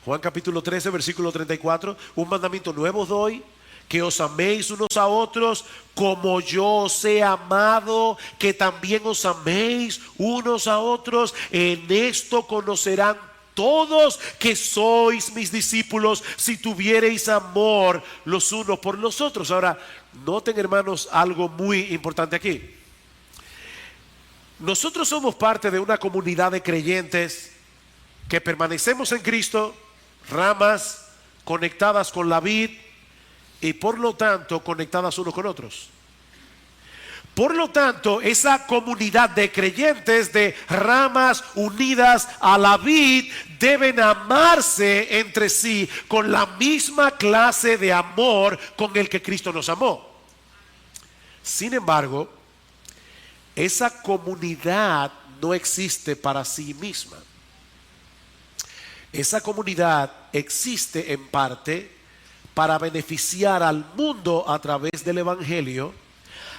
Juan capítulo 13, versículo 34. Un mandamiento nuevo os doy, que os améis unos a otros como yo os he amado, que también os améis unos a otros. En esto conocerán todos que sois mis discípulos, si tuviereis amor los unos por los otros. Ahora, noten, hermanos, algo muy importante aquí. Nosotros somos parte de una comunidad de creyentes que permanecemos en Cristo, ramas conectadas con la vid, y por lo tanto conectadas unos con otros. Por lo tanto, esa comunidad de creyentes, de ramas unidas a la vid, deben amarse entre sí con la misma clase de amor con el que Cristo nos amó. Sin embargo, esa comunidad no existe para sí misma. Esa comunidad existe en parte para beneficiar al mundo a través del Evangelio,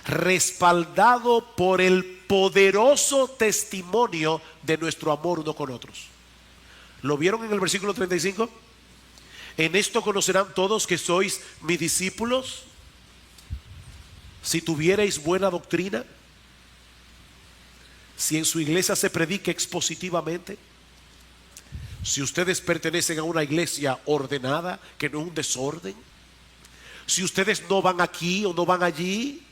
respaldado por el poderoso testimonio de nuestro amor uno con otros. ¿Lo vieron en el versículo 35? En esto conocerán todos que sois mis discípulos, si tuviereis buena doctrina, si en su iglesia se predica expositivamente, si ustedes pertenecen a una iglesia ordenada, que no es un desorden, si ustedes no van aquí o no van allí.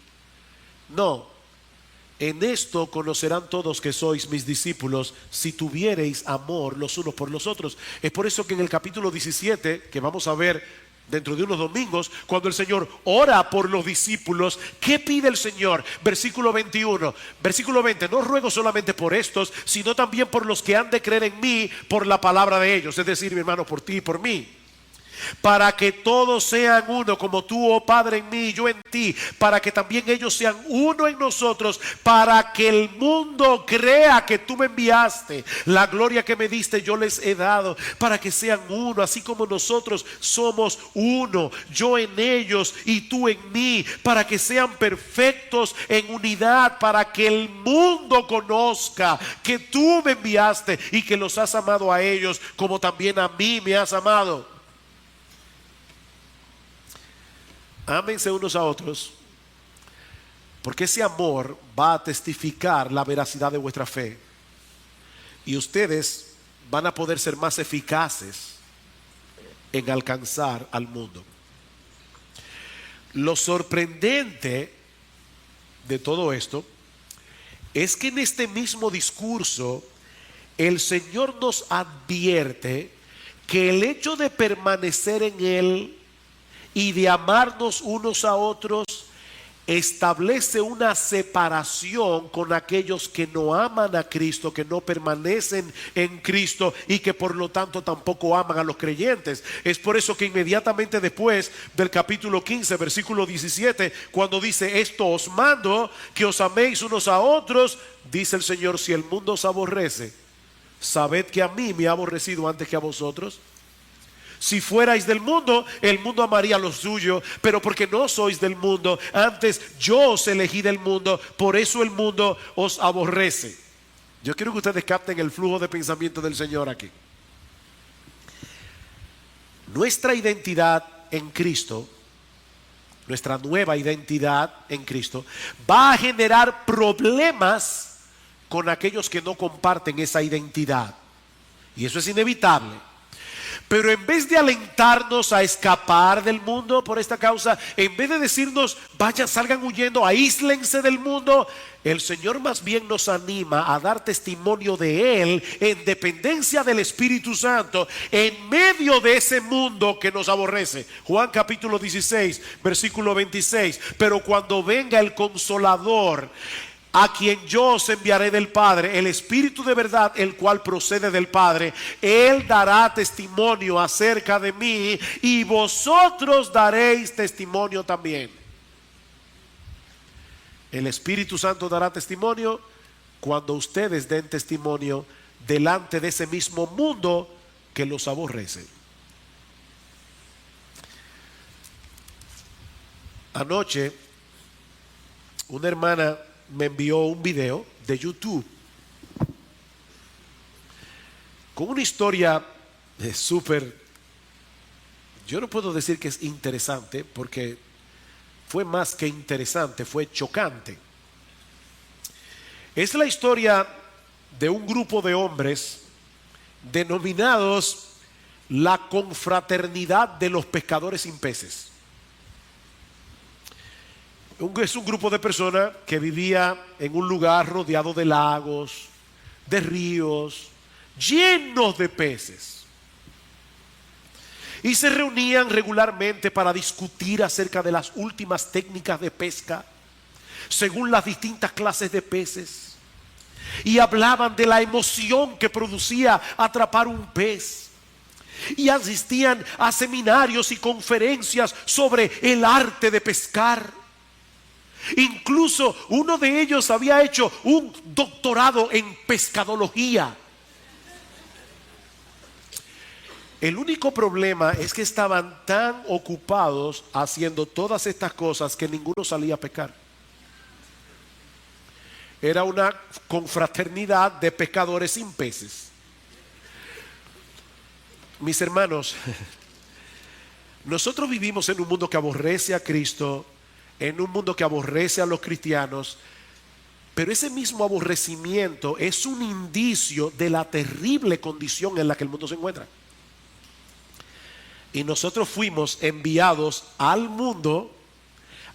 No, en esto conocerán todos que sois mis discípulos, si tuviereis amor los unos por los otros. Es por eso que en el capítulo 17, que vamos a ver dentro de unos domingos, cuando el Señor ora por los discípulos, ¿qué pide el Señor? Versículo 21, versículo 20: no ruego solamente por estos, sino también por los que han de creer en mí por la palabra de ellos. Es decir, mi hermano, por ti y por mí. Para que todos sean uno, como tú, oh Padre, en mí y yo en ti, para que también ellos sean uno en nosotros, para que el mundo crea que tú me enviaste. La gloria que me diste yo les he dado, para que sean uno, así como nosotros somos uno, yo en ellos y tú en mí, para que sean perfectos en unidad, para que el mundo conozca que tú me enviaste y que los has amado a ellos como también a mí me has amado. Ámense unos a otros, porque ese amor va a testificar la veracidad de vuestra fe, y ustedes van a poder ser más eficaces en alcanzar al mundo. Lo sorprendente de todo esto es que en este mismo discurso el Señor nos advierte que el hecho de permanecer en Él y de amarnos unos a otros establece una separación con aquellos que no aman a Cristo, que no permanecen en Cristo y que por lo tanto tampoco aman a los creyentes. Es por eso que inmediatamente después del capítulo 15, versículo 17, cuando dice: esto os mando, que os améis unos a otros, dice el Señor: si el mundo os aborrece, sabed que a mí me ha aborrecido antes que a vosotros. Si fuerais del mundo, el mundo amaría lo suyo, pero porque no sois del mundo, antes yo os elegí del mundo, por eso el mundo os aborrece. Yo quiero que ustedes capten el flujo de pensamiento del Señor aquí. Nuestra identidad en Cristo, nuestra nueva identidad en Cristo, va a generar problemas con aquellos que no comparten esa identidad. Y eso es inevitable. Pero en vez de alentarnos a escapar del mundo por esta causa, en vez de decirnos, vayan, salgan huyendo, aíslense del mundo, el Señor más bien nos anima a dar testimonio de Él en dependencia del Espíritu Santo, en medio de ese mundo que nos aborrece. Juan capítulo 16, versículo 26. Pero cuando venga el Consolador, a quien yo os enviaré del Padre, el Espíritu de verdad, el cual procede del Padre, Él dará testimonio acerca de mí, y vosotros daréis testimonio también. El Espíritu Santo dará testimonio cuando ustedes den testimonio delante de ese mismo mundo que los aborrece. Anoche, una hermana me envió un video de YouTube con una historia súper, yo no puedo decir que es interesante, porque fue más que interesante, fue chocante. Es la historia de un grupo de hombres denominados la Confraternidad de los Pescadores sin Peces. Es un grupo de personas que vivía en un lugar rodeado de lagos, de ríos, llenos de peces. Y se reunían regularmente para discutir acerca de las últimas técnicas de pesca, según las distintas clases de peces. Y hablaban de la emoción que producía atrapar un pez. Y asistían a seminarios y conferencias sobre el arte de pescar. Incluso uno de ellos había hecho un doctorado en pescadología. El único problema es que estaban tan ocupados haciendo todas estas cosas que ninguno salía a pescar. Era una confraternidad de pescadores sin peces. Mis hermanos, nosotros vivimos en un mundo que aborrece a Cristo, en un mundo que aborrece a los cristianos, pero ese mismo aborrecimiento es un indicio de la terrible condición en la que el mundo se encuentra. Y nosotros fuimos enviados al mundo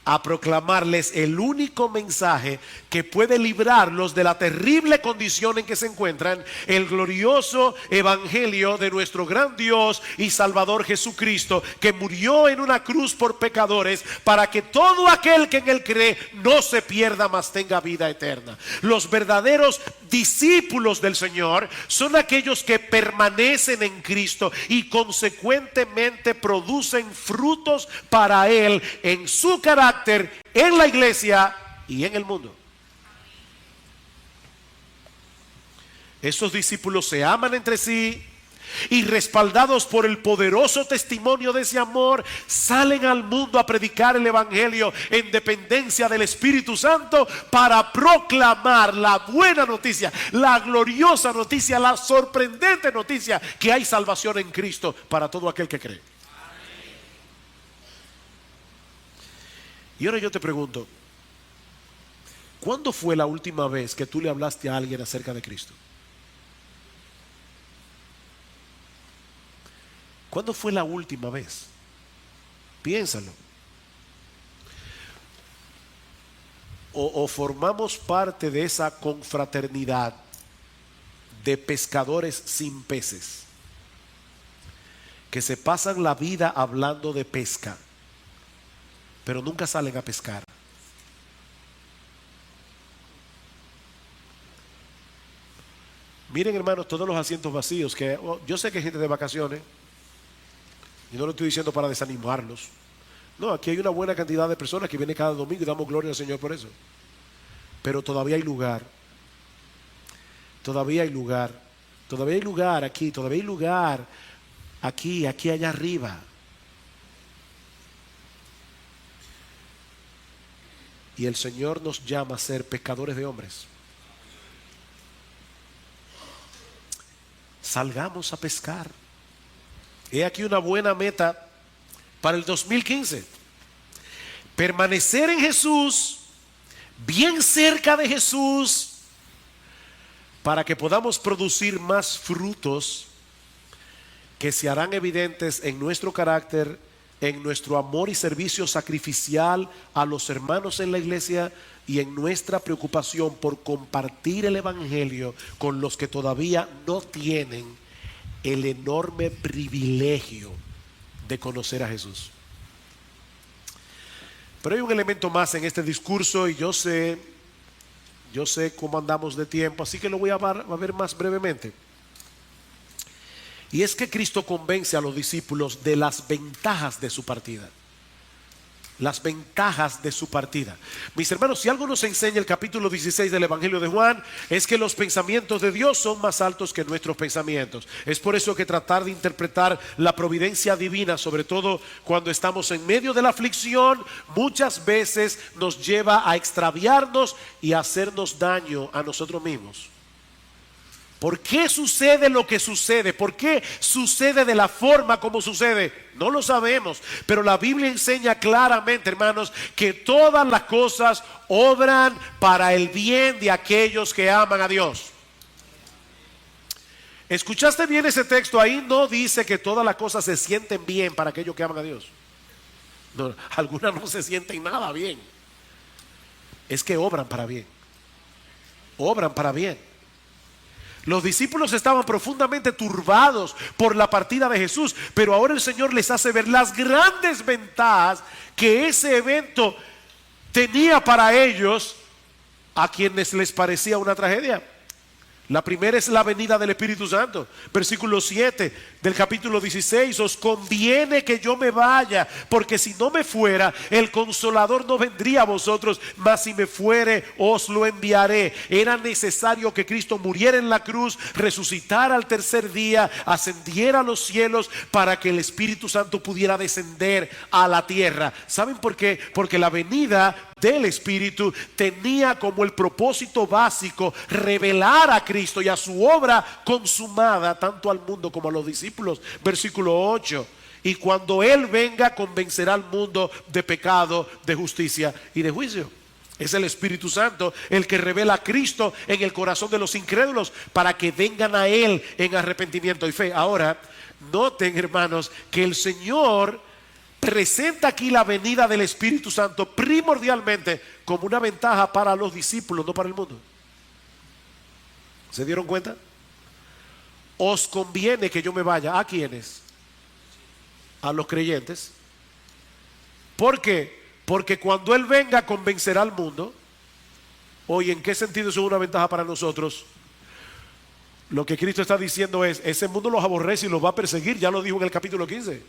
a proclamarles el único mensaje que puede librarlos de la terrible condición en que se encuentran, el glorioso evangelio de nuestro gran Dios y Salvador Jesucristo, que murió en una cruz por pecadores, para que todo aquel que en él cree no se pierda, mas tenga vida eterna. Los verdaderos discípulos del Señor son aquellos que permanecen en Cristo y consecuentemente producen frutos para Él en su carácter, en la iglesia y en el mundo. Esos discípulos se aman entre sí y, respaldados por el poderoso testimonio de ese amor, salen al mundo a predicar el evangelio en dependencia del Espíritu Santo, para proclamar la buena noticia, la gloriosa noticia, la sorprendente noticia que hay salvación en Cristo para todo aquel que cree. Y ahora yo te pregunto, ¿cuándo fue la última vez que tú le hablaste a alguien acerca de Cristo? ¿Cuándo fue la última vez? Piénsalo. O formamos parte de esa confraternidad de pescadores sin peces, que se pasan la vida hablando de pesca, pero nunca salen a pescar. Miren, hermanos, todos los asientos vacíos, que yo sé que hay gente de vacaciones, y no lo estoy diciendo para desanimarlos. No, aquí hay una buena cantidad de personas que vienen cada domingo y damos gloria al Señor por eso. Pero todavía hay lugar. Todavía hay lugar. Todavía hay lugar aquí. Todavía hay lugar aquí, allá arriba. Y el Señor nos llama a ser pescadores de hombres. salgamos a pescar. He aquí una buena meta para el 2015. Permanecer en Jesús, bien cerca de Jesús, para que podamos producir más frutos que se harán evidentes en nuestro carácter, en nuestro amor y servicio sacrificial a los hermanos en la iglesia y en nuestra preocupación por compartir el evangelio con los que todavía no tienen el enorme privilegio de conocer a Jesús. Pero hay un elemento más en este discurso y yo sé cómo andamos de tiempo, así que lo voy a ver más brevemente. Y es que Cristo convence a los discípulos de las ventajas de su partida. Las ventajas de su partida. Mis hermanos, si algo nos enseña el capítulo 16 del Evangelio de Juan, es que los pensamientos de Dios son más altos que nuestros pensamientos. Es por eso que tratar de interpretar la providencia divina, sobre todo cuando estamos en medio de la aflicción, muchas veces nos lleva a extraviarnos y a hacernos daño a nosotros mismos. ¿Por qué sucede lo que sucede? ¿Por qué sucede de la forma como sucede? No lo sabemos, pero la Biblia enseña claramente, hermanos, que todas las cosas obran para el bien de aquellos que aman a Dios. ¿Escuchaste bien ese texto? Ahí no dice que todas las cosas se sienten bien para aquellos que aman a Dios. No, algunas no se sienten nada bien. Es que obran para bien. Obran para bien. Los discípulos estaban profundamente turbados por la partida de Jesús, pero ahora el Señor les hace ver las grandes ventajas que ese evento tenía para ellos, a quienes les parecía una tragedia. La primera es la venida del Espíritu Santo. Versículo 7 del capítulo 16. Os conviene que yo me vaya, porque si no me fuera, el Consolador no vendría a vosotros, mas si me fuere, os lo enviaré. Era necesario que Cristo muriera en la cruz, resucitara al tercer día, ascendiera a los cielos, para que el Espíritu Santo pudiera descender a la tierra. ¿Saben por qué? Porque la venida del Espíritu tenía como el propósito básico revelar a Cristo y a su obra consumada tanto al mundo como a los discípulos. Versículo 8. Y cuando Él venga, convencerá al mundo de pecado, de justicia y de juicio. Es el Espíritu Santo el que revela a Cristo en el corazón de los incrédulos para que vengan a Él en arrepentimiento y fe. Ahora, noten, hermanos, que el Señor presenta aquí la venida del Espíritu Santo primordialmente como una ventaja para los discípulos, no para el mundo. ¿Se dieron cuenta? Os conviene que yo me vaya. ¿A quiénes? A los creyentes. ¿Por qué? Porque cuando Él venga convencerá al mundo. Hoy, ¿en qué sentido eso es una ventaja para nosotros? Lo que Cristo está diciendo es, ese mundo los aborrece y los va a perseguir. Ya lo dijo en el capítulo 15.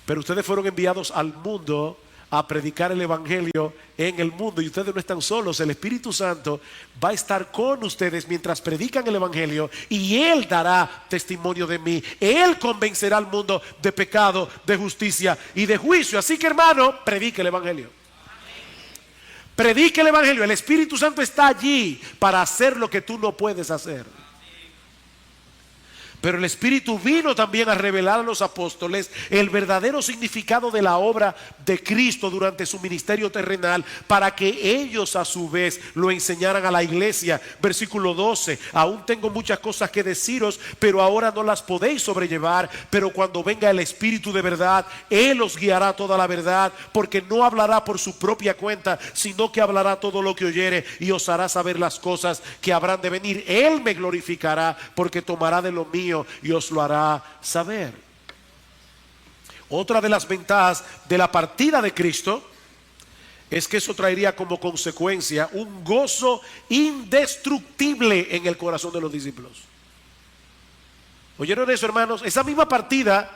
Pero ustedes fueron enviados al mundo a predicar el evangelio en el mundo, y ustedes no están solos. El Espíritu Santo va a estar con ustedes mientras predican el evangelio, y Él dará testimonio de mí. Él convencerá al mundo de pecado, de justicia y de juicio. Así que, hermano, predique el evangelio. Predique el evangelio. El Espíritu Santo está allí para hacer lo que tú no puedes hacer. Pero el Espíritu vino también a revelar a los apóstoles el verdadero significado de la obra de Cristo durante su ministerio terrenal, para que ellos a su vez lo enseñaran a la iglesia. Versículo 12. Aún tengo muchas cosas que deciros, pero ahora no las podéis sobrellevar. Pero cuando venga el Espíritu de verdad, Él os guiará toda la verdad, porque no hablará por su propia cuenta, sino que hablará todo lo que oyere, y os hará saber las cosas que habrán de venir. Él me glorificará, porque tomará de lo mío y os lo hará saber. Otra de las ventajas de la partida de Cristo es que eso traería como consecuencia un gozo indestructible en el corazón de los discípulos. ¿Oyeron eso, hermanos? Esa misma partida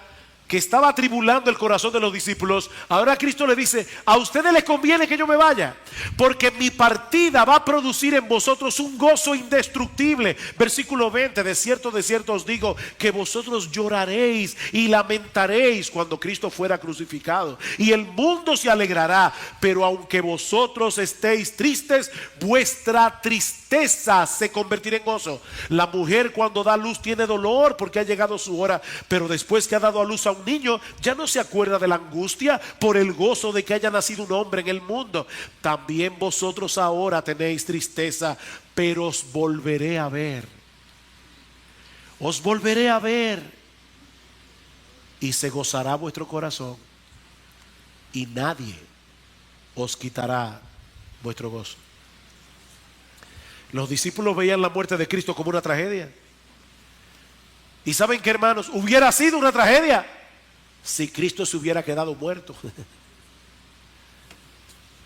que estaba atribulando el corazón de los discípulos, ahora Cristo le dice, a ustedes les conviene que yo me vaya. porque mi partida va a producir en vosotros un gozo indestructible. Versículo 20, de cierto os digo que vosotros lloraréis y lamentaréis cuando Cristo fuera crucificado, y el mundo se alegrará, pero aunque vosotros estéis tristes, vuestra tristeza se convertirá en gozo. La mujer cuando da luz tiene dolor porque ha llegado su hora, pero después que ha dado a luz a un niño, ya no se acuerda de la angustia por el gozo de que haya nacido un hombre en el mundo. También vosotros ahora tenéis tristeza, pero os volveré a ver. Os volveré a ver y se gozará vuestro corazón, y nadie os quitará vuestro gozo. Los discípulos veían la muerte de Cristo como una tragedia. Y saben que, hermanos, hubiera sido una tragedia si Cristo se hubiera quedado muerto.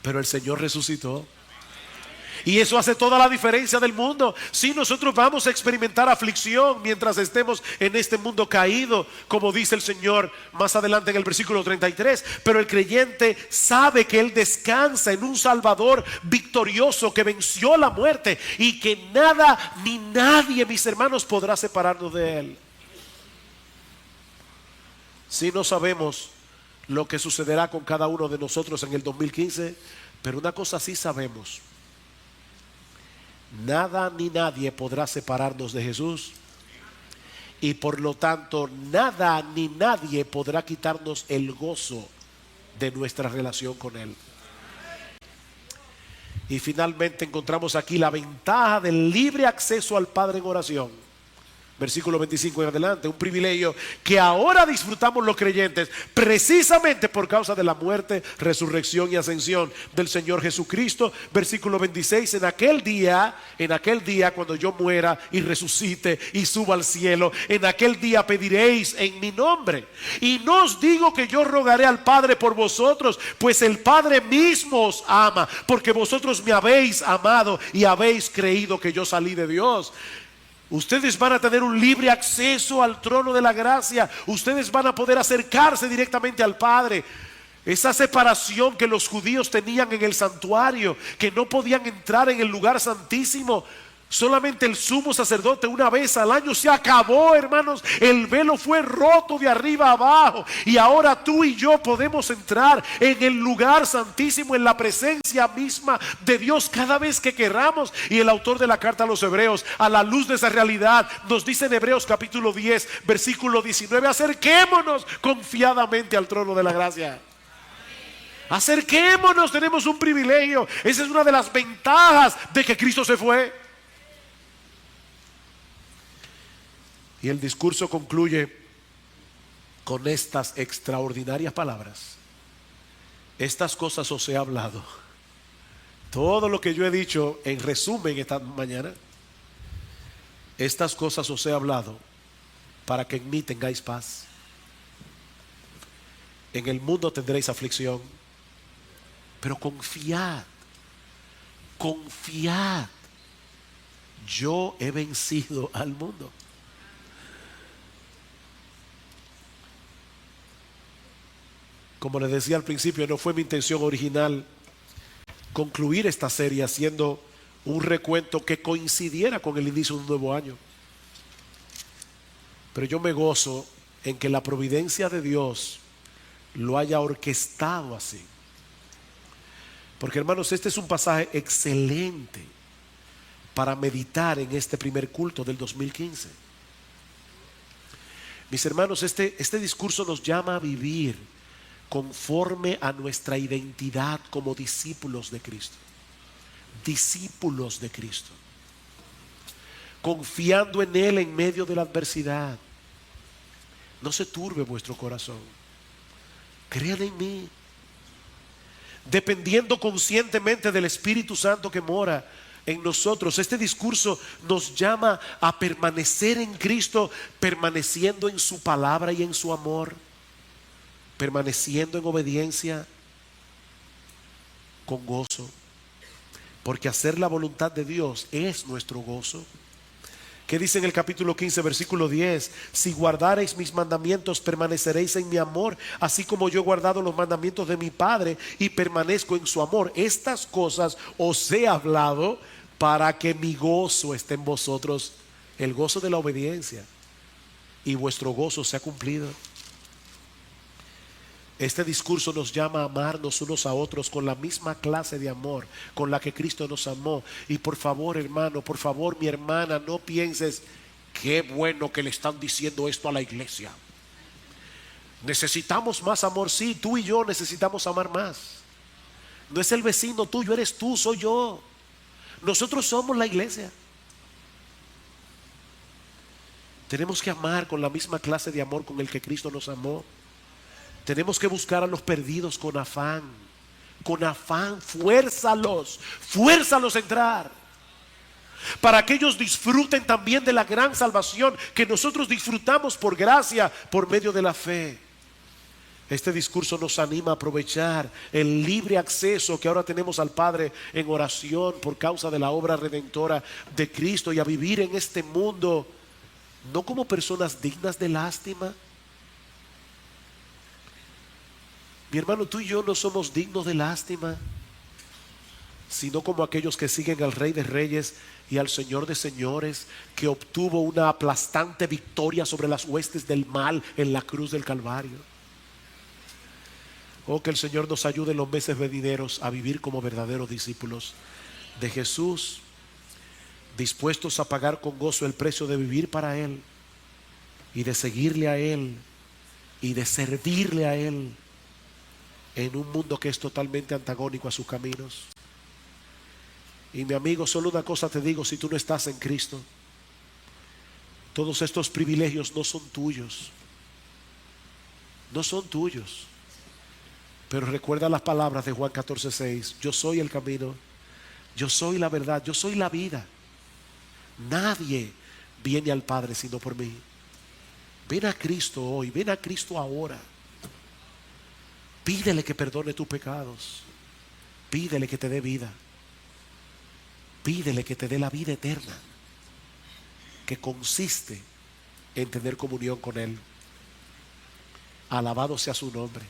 Pero el Señor resucitó. Y eso hace toda la diferencia del mundo. Si nosotros vamos a experimentar aflicción mientras estemos en este mundo caído, como dice el Señor más adelante en el versículo 33, pero el creyente sabe que Él descansa en un Salvador victorioso que venció la muerte y que nada ni nadie, mis hermanos, podrá separarnos de Él. Si no sabemos lo que sucederá con cada uno de nosotros en el 2015, pero una cosa sí sabemos: nada ni nadie podrá separarnos de Jesús, y por lo tanto nada ni nadie podrá quitarnos el gozo de nuestra relación con Él. Y finalmente encontramos aquí la ventaja del libre acceso al Padre en oración. Versículo 25 en adelante, un privilegio que ahora disfrutamos los creyentes precisamente por causa de la muerte, resurrección y ascensión del Señor Jesucristo. Versículo 26, en aquel día cuando yo muera y resucite y suba al cielo, en aquel día pediréis en mi nombre. Y no os digo que yo rogaré al Padre por vosotros, pues el Padre mismo os ama, porque vosotros me habéis amado y habéis creído que yo salí de Dios. Ustedes van a tener un libre acceso al trono de la gracia. Ustedes van a poder acercarse directamente al Padre. Esa separación que los judíos tenían en el santuario, que no podían entrar en el lugar santísimo, solamente el sumo sacerdote una vez al año, se acabó, hermanos. El velo fue roto de arriba a abajo, y ahora tú y yo podemos entrar en el lugar santísimo, en la presencia misma de Dios cada vez que queramos. Y el autor de la carta a los Hebreos, a la luz de esa realidad, nos dice en Hebreos capítulo 10 versículo 19: acerquémonos confiadamente al trono de la gracia. Acerquémonos, tenemos un privilegio. Esa es una de las ventajas de que Cristo se fue. Y el discurso concluye con estas extraordinarias palabras: estas cosas os he hablado. Todo lo que yo he dicho en resumen esta mañana, estas cosas os he hablado para que en mí tengáis paz. En el mundo tendréis aflicción, pero confiad, yo he vencido al mundo. Como les decía al principio, no fue mi intención original concluir esta serie haciendo un recuento que coincidiera con el inicio de un nuevo año. Pero yo me gozo en que la providencia de Dios lo haya orquestado así. Porque, hermanos, este es un pasaje excelente para meditar en este primer culto del 2015. Mis hermanos, este discurso nos llama a vivir conforme a nuestra identidad como discípulos de Cristo. Discípulos de Cristo, confiando en Él en medio de la adversidad. No se turbe vuestro corazón, crean en mí, dependiendo conscientemente del Espíritu Santo que mora en nosotros. Este discurso nos llama a permanecer en Cristo, permaneciendo en su palabra y en su amor, permaneciendo en obediencia con gozo, porque hacer la voluntad de Dios es nuestro gozo. ¿Qué dice en el capítulo 15, versículo 10? Si guardareis mis mandamientos, permaneceréis en mi amor, así como yo he guardado los mandamientos de mi Padre y permanezco en su amor. Estas cosas os he hablado para que mi gozo esté en vosotros, el gozo de la obediencia, y vuestro gozo sea cumplido. Este discurso nos llama a amarnos unos a otros con la misma clase de amor con la que Cristo nos amó. Y por favor, hermano, por favor, mi hermana, no pienses, qué bueno que le están diciendo esto a la iglesia. Necesitamos más amor. Sí, tú y yo necesitamos amar más. No es el vecino tuyo, eres tú, soy yo. Nosotros somos la iglesia. Tenemos que amar con la misma clase de amor con el que Cristo nos amó. Tenemos que buscar a los perdidos con afán. Con afán, fuérzalos a entrar. Para que ellos disfruten también de la gran salvación que nosotros disfrutamos por gracia, por medio de la fe. Este discurso nos anima a aprovechar el libre acceso que ahora tenemos al Padre en oración por causa de la obra redentora de Cristo, y a vivir en este mundo no como personas dignas de lástima. Mi hermano, tú y yo no somos dignos de lástima, sino como aquellos que siguen al Rey de Reyes y al Señor de Señores, que obtuvo una aplastante victoria sobre las huestes del mal en la cruz del Calvario. Oh, que el Señor nos ayude en los meses venideros a vivir como verdaderos discípulos de Jesús, dispuestos a pagar con gozo el precio de vivir para Él y de seguirle a Él y de servirle a Él en un mundo que es totalmente antagónico a sus caminos. Y mi amigo, solo una cosa te digo: si tú no estás en Cristo, todos estos privilegios no son tuyos. No son tuyos. Pero recuerda las palabras de Juan 14:6. Yo soy el camino, yo soy la verdad, yo soy la vida. Nadie viene al Padre sino por mí. Ven a Cristo hoy, ven a Cristo ahora. Pídele que perdone tus pecados. Pídele que te dé vida. Pídele que te dé la vida eterna, que consiste en tener comunión con Él. Alabado sea su nombre.